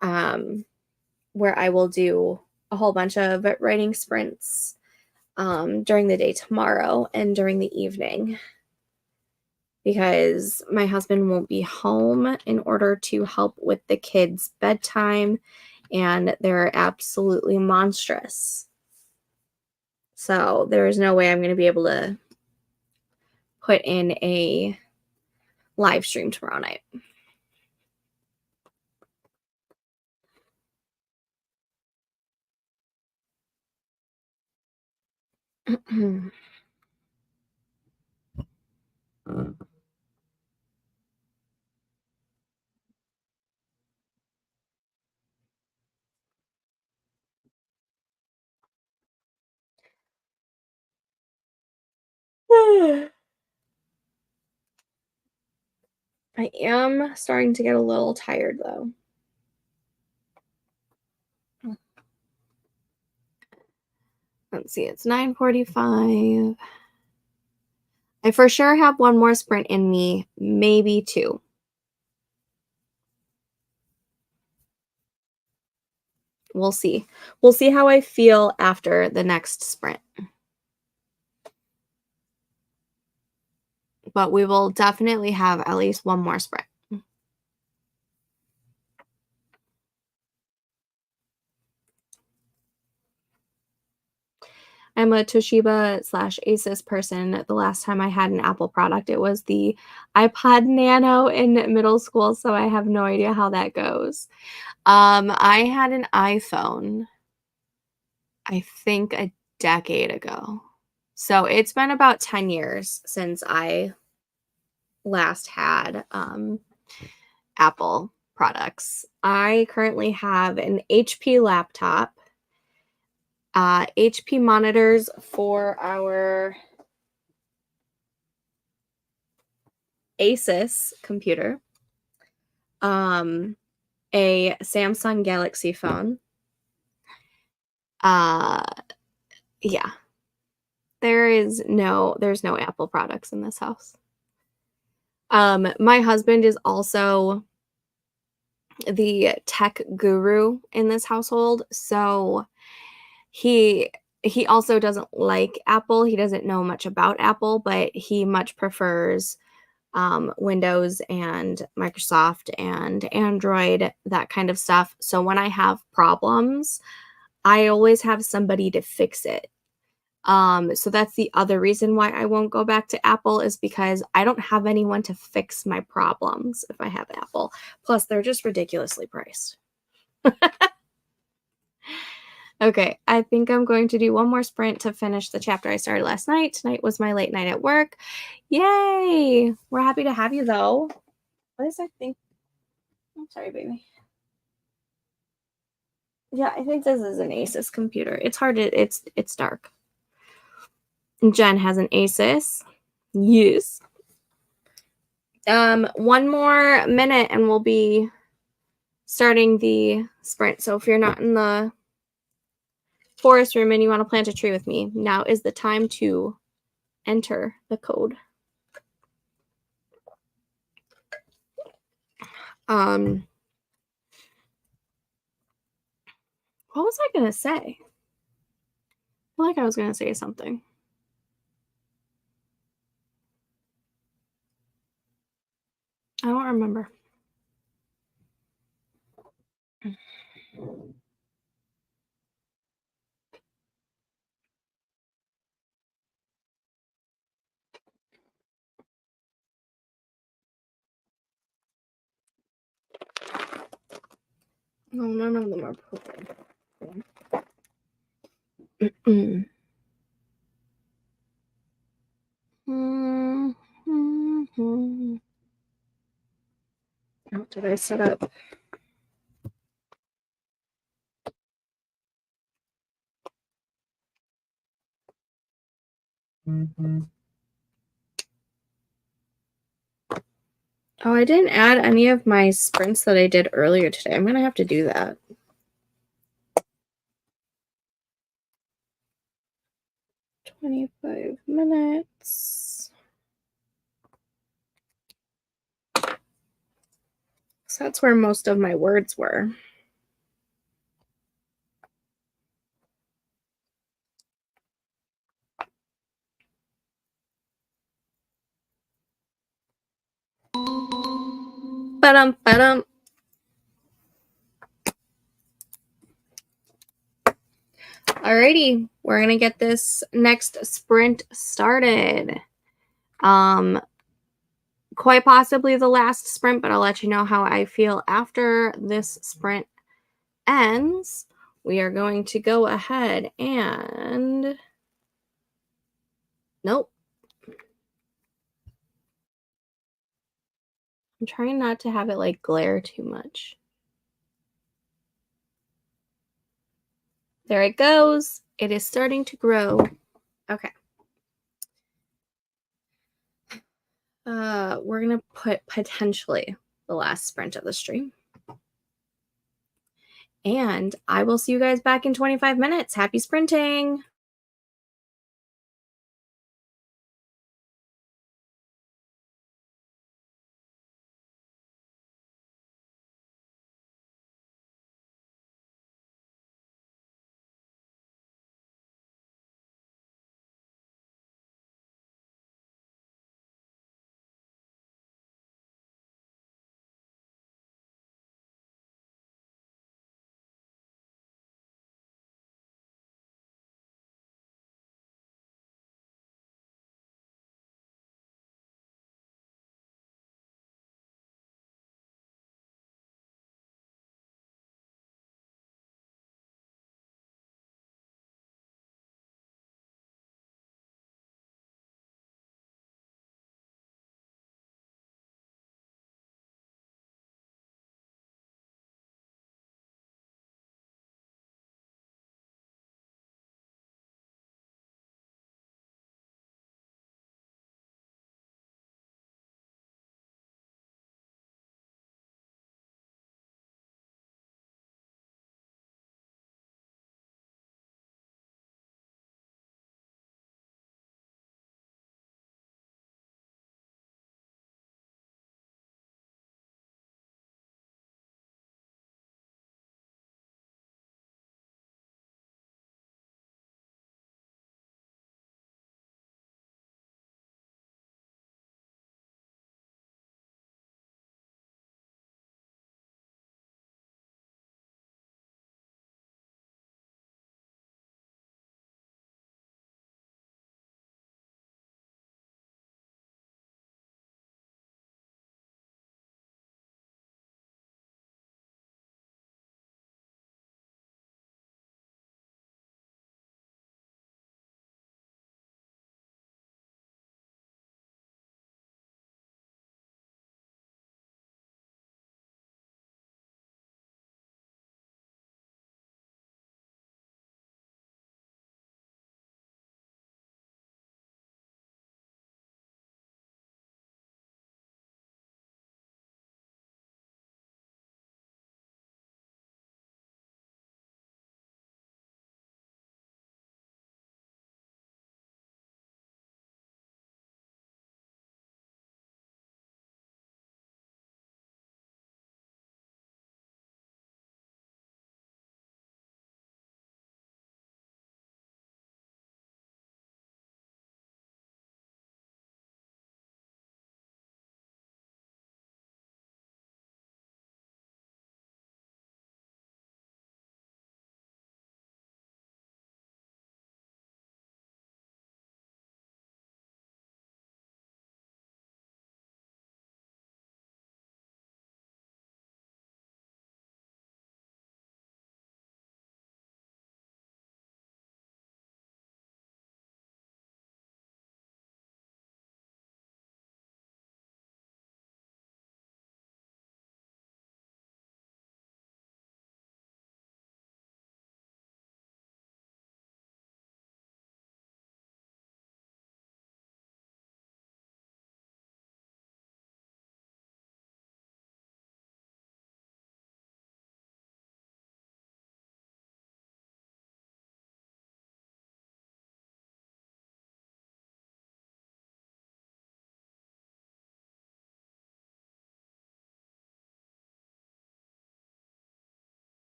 where I will do a whole bunch of writing sprints during the day tomorrow and during the evening, because my husband won't be home in order to help with the kids' bedtime, and they're absolutely monstrous. So there is no way I'm going to be able to put in a live stream tomorrow night. I am starting to get a little tired though. Let's see, it's 9:45. I for sure have one more sprint in me, maybe two. We'll see. We'll see how I feel after the next sprint. But we will definitely have at least one more sprint. I'm a Toshiba/Asus person. The last time I had an Apple product, it was the iPod Nano in middle school, so I have no idea how that goes. I had an iPhone, I think a decade ago. So it's been about 10 years since I last had Apple products. I currently have an HP laptop, HP monitors for our Asus computer, a Samsung Galaxy phone. Yeah. There's no Apple products in this house. My husband is also the tech guru in this household, so he also doesn't like Apple. He doesn't know much about Apple, but he much prefers Windows and Microsoft and Android, that kind of stuff. So when I have problems, I always have somebody to fix it. So that's the other reason why I won't go back to Apple, is because I don't have anyone to fix my problems if I have Apple. Plus, they're just ridiculously priced. Okay, I think I'm going to do one more sprint to finish the chapter I started last night. Tonight was my late night at work. Yay! We're happy to have you, though. What is that thing? I'm sorry, baby. Yeah, I think this is an Asus computer. It's hard to, it's dark. Jen has an Asus. Yes. One more minute and we'll be starting the sprint. So if you're not in the forest room and you want to plant a tree with me, now is the time to enter the code. What was I gonna say? I feel like I was gonna say something. I don't remember. No, none of them are purple. What did I set up? Oh, I didn't add any of my sprints that I did earlier today. I'm gonna have to do that. 25 minutes. So that's where most of my words were. Ba-dum, ba-dum. Alrighty, we're gonna get this next sprint started. Quite possibly the last sprint, but I'll let you know how I feel after this sprint ends. We are going to go ahead and nope. I'm trying not to have it like glare too much. There it goes. It is starting to grow. Okay. We're gonna put potentially the last sprint of the stream. And I will see you guys back in 25 minutes. Happy sprinting.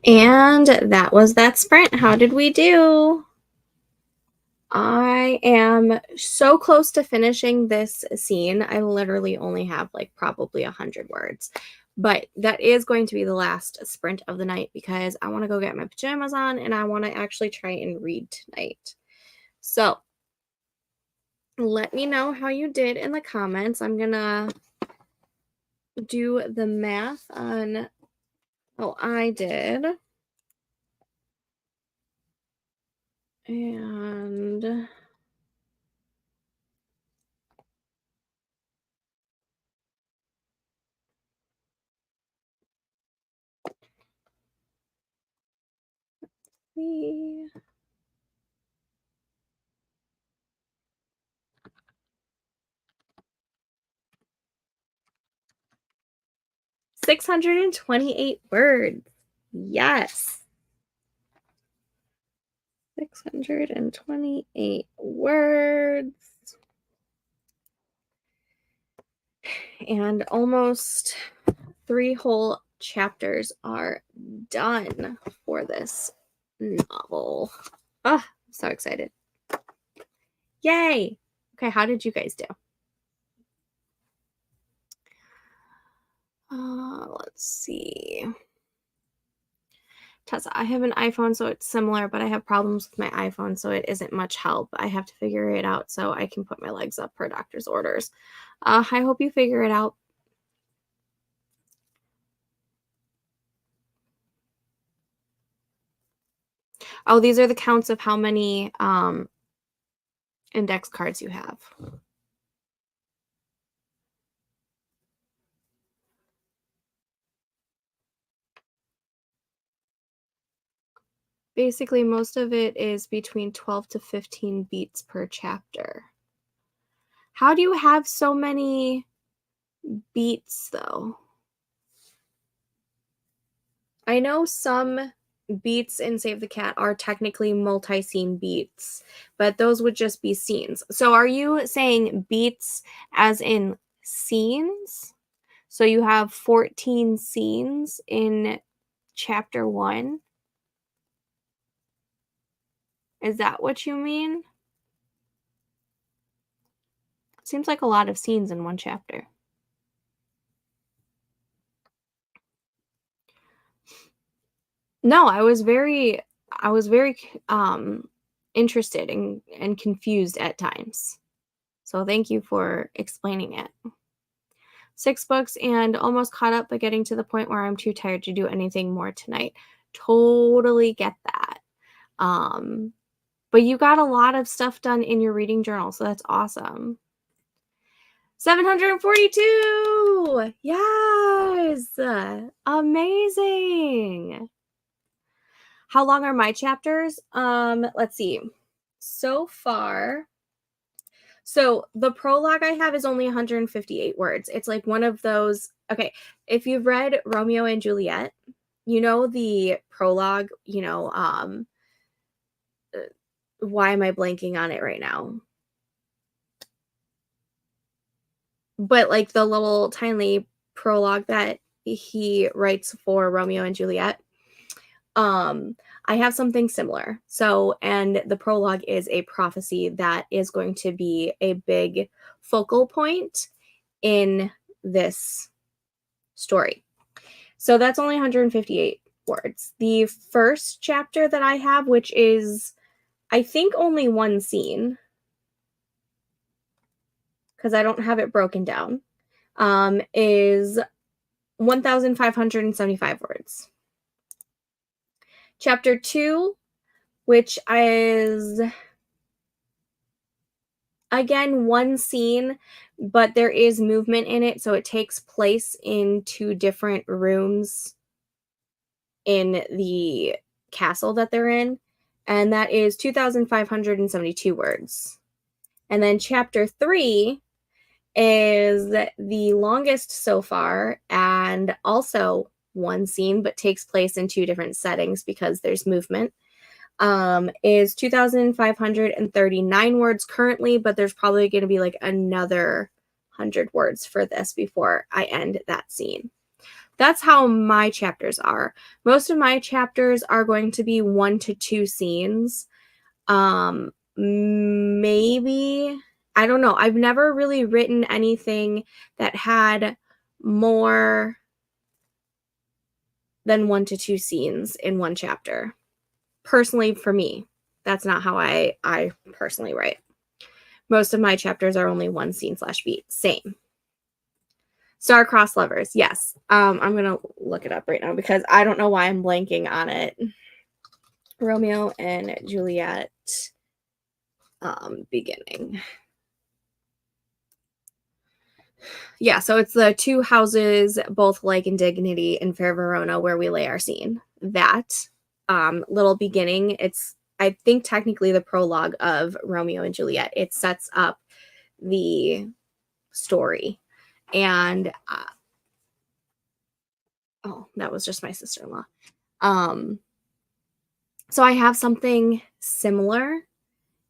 And that was that sprint. How did we do? I am so close to finishing this scene. I literally only have like probably 100 words. But that is going to be the last sprint of the night because I want to go get my pajamas on and I want to actually try and read tonight. So let me know how you did in the comments. I'm going to do the math on how I did. And 628 words. Yes. 628 words. And almost 3 whole chapters are done for this novel. Oh, I'm so excited. Yay. Okay, how did you guys do? Let's see. Tessa, I have an iPhone, so it's similar, but I have problems with my iPhone, so it isn't much help. I have to figure it out so I can put my legs up per doctor's orders. I hope you figure it out. Oh, these are the counts of how many index cards you have. Basically, most of it is between 12 to 15 beats per chapter. How do you have so many beats, though? I know some beats in Save the Cat are technically multi-scene beats, but those would just be scenes. So are you saying beats as in scenes? So you have 14 scenes in chapter 1? Is that what you mean? Seems like a lot of scenes in one chapter. No, I was very interested and confused at times. So thank you for explaining it. 6 books and almost caught up, but getting to the point where I'm too tired to do anything more tonight. Totally get that. But you got a lot of stuff done in your reading journal, so that's awesome. 742! Yes! Amazing! How long are my chapters? Let's see. So far, so the prologue I have is only 158 words. It's like one of those. Okay, if you've read Romeo and Juliet, you know the prologue, why am I blanking on it right now? But like the little tiny prologue that he writes for Romeo and Juliet. I have something similar. So, and the prologue is a prophecy that is going to be a big focal point in this story. So that's only 158 words. The first chapter that I have, which is, I think, only one scene, because I don't have it broken down, is 1,575 words. Chapter 2, which is, again, one scene, but there is movement in it, so it takes place in 2 different rooms in the castle that they're in, and that is 2,572 words. And then chapter 3 is the longest so far, and also one scene, but takes place in 2 different settings because there's movement. Is 2,539 words currently, but there's probably going to be like another 100 words for this before I end that scene. That's how my chapters are. Most of my chapters are going to be 1 to 2 scenes. Maybe, I don't know. I've never really written anything that had more than 1 to 2 scenes in one chapter. Personally, for me, that's not how I personally write. Most of my chapters are only 1 scene/beat. Same. Star-crossed lovers. Yes. I'm going to look it up right now because I don't know why I'm blanking on it. Romeo and Juliet beginning. Yeah, so it's the 2 houses, both alike in dignity, in fair Verona, where we lay our scene. That little beginning, it's, I think, technically the prologue of Romeo and Juliet. It sets up the story. And oh, that was just my sister-in-law. So I have something similar,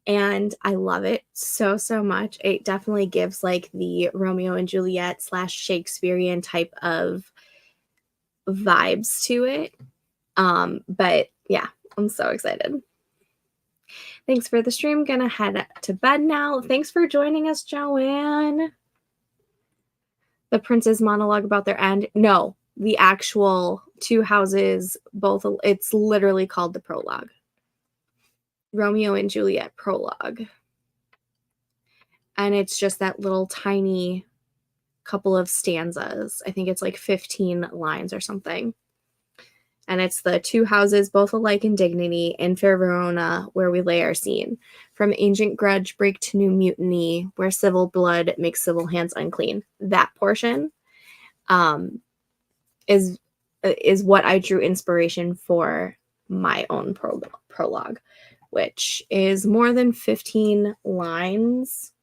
and I love it so, so much. It definitely gives like the Romeo and Juliet / Shakespearean type of vibes to it. But yeah, I'm so excited. Thanks for the stream. Gonna head to bed now. Thanks for joining us, Joanne. The prince's monologue about their end. No, the actual 2 houses, both, it's literally called the prologue. Romeo and Juliet prologue. And it's just that little tiny couple of stanzas. I think it's like 15 lines or something. And it's the 2 houses, both alike in dignity, in fair Verona, where we lay our scene. From ancient grudge break to new mutiny, where civil blood makes civil hands unclean. That portion is what I drew inspiration for my own prologue, which is more than 15 lines.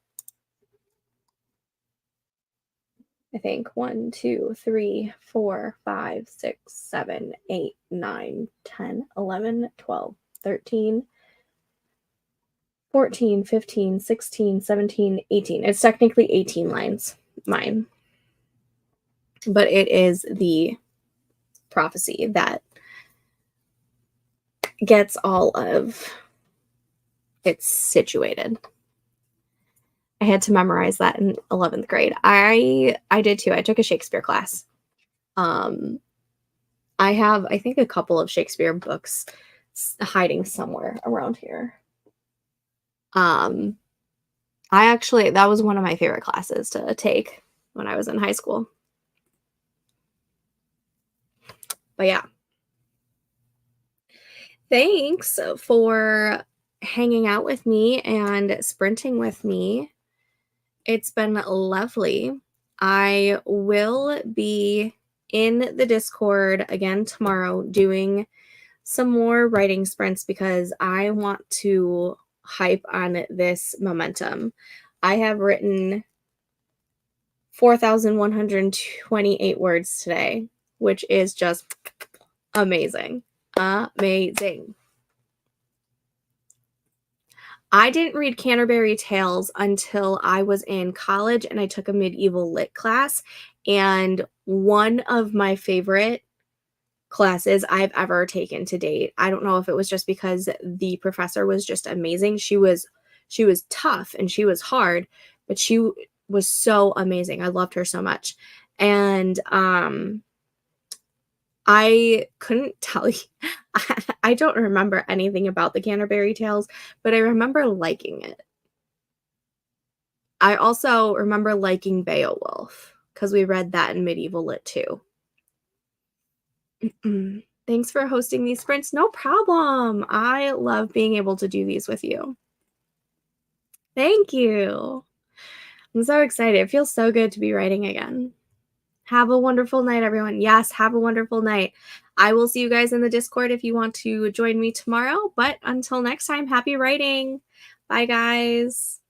I think 1, 2, 3, 4, 5, 6, 7, 8, 9, 10, 11, 12, 13, 14, 15, 16, 17, 18. It's technically 18 lines, mine. But it is the prophecy that gets all of it situated. I had to memorize that in 11th grade. I did too. I took a Shakespeare class. I have, I think, a couple of Shakespeare books hiding somewhere around here. I actually, that was one of my favorite classes to take when I was in high school. But yeah. Thanks for hanging out with me and sprinting with me. It's been lovely. I will be in the Discord again tomorrow doing some more writing sprints because I want to hype on this momentum. I have written 4,128 words today, which is just amazing. Amazing. I didn't read Canterbury Tales until I was in college and I took a medieval lit class. And one of my favorite classes I've ever taken to date. I don't know if it was just because the professor was just amazing. She was tough and she was hard, but she was so amazing. I loved her so much. And I couldn't tell you. I don't remember anything about the Canterbury Tales, but I remember liking it. I also remember liking Beowulf because we read that in medieval lit too. Thanks for hosting these sprints. No problem. I love being able to do these with you. Thank you. I'm so excited. It feels so good to be writing again. Have a wonderful night, everyone. Yes, have a wonderful night. I will see you guys in the Discord if you want to join me tomorrow. But until next time, happy writing. Bye, guys.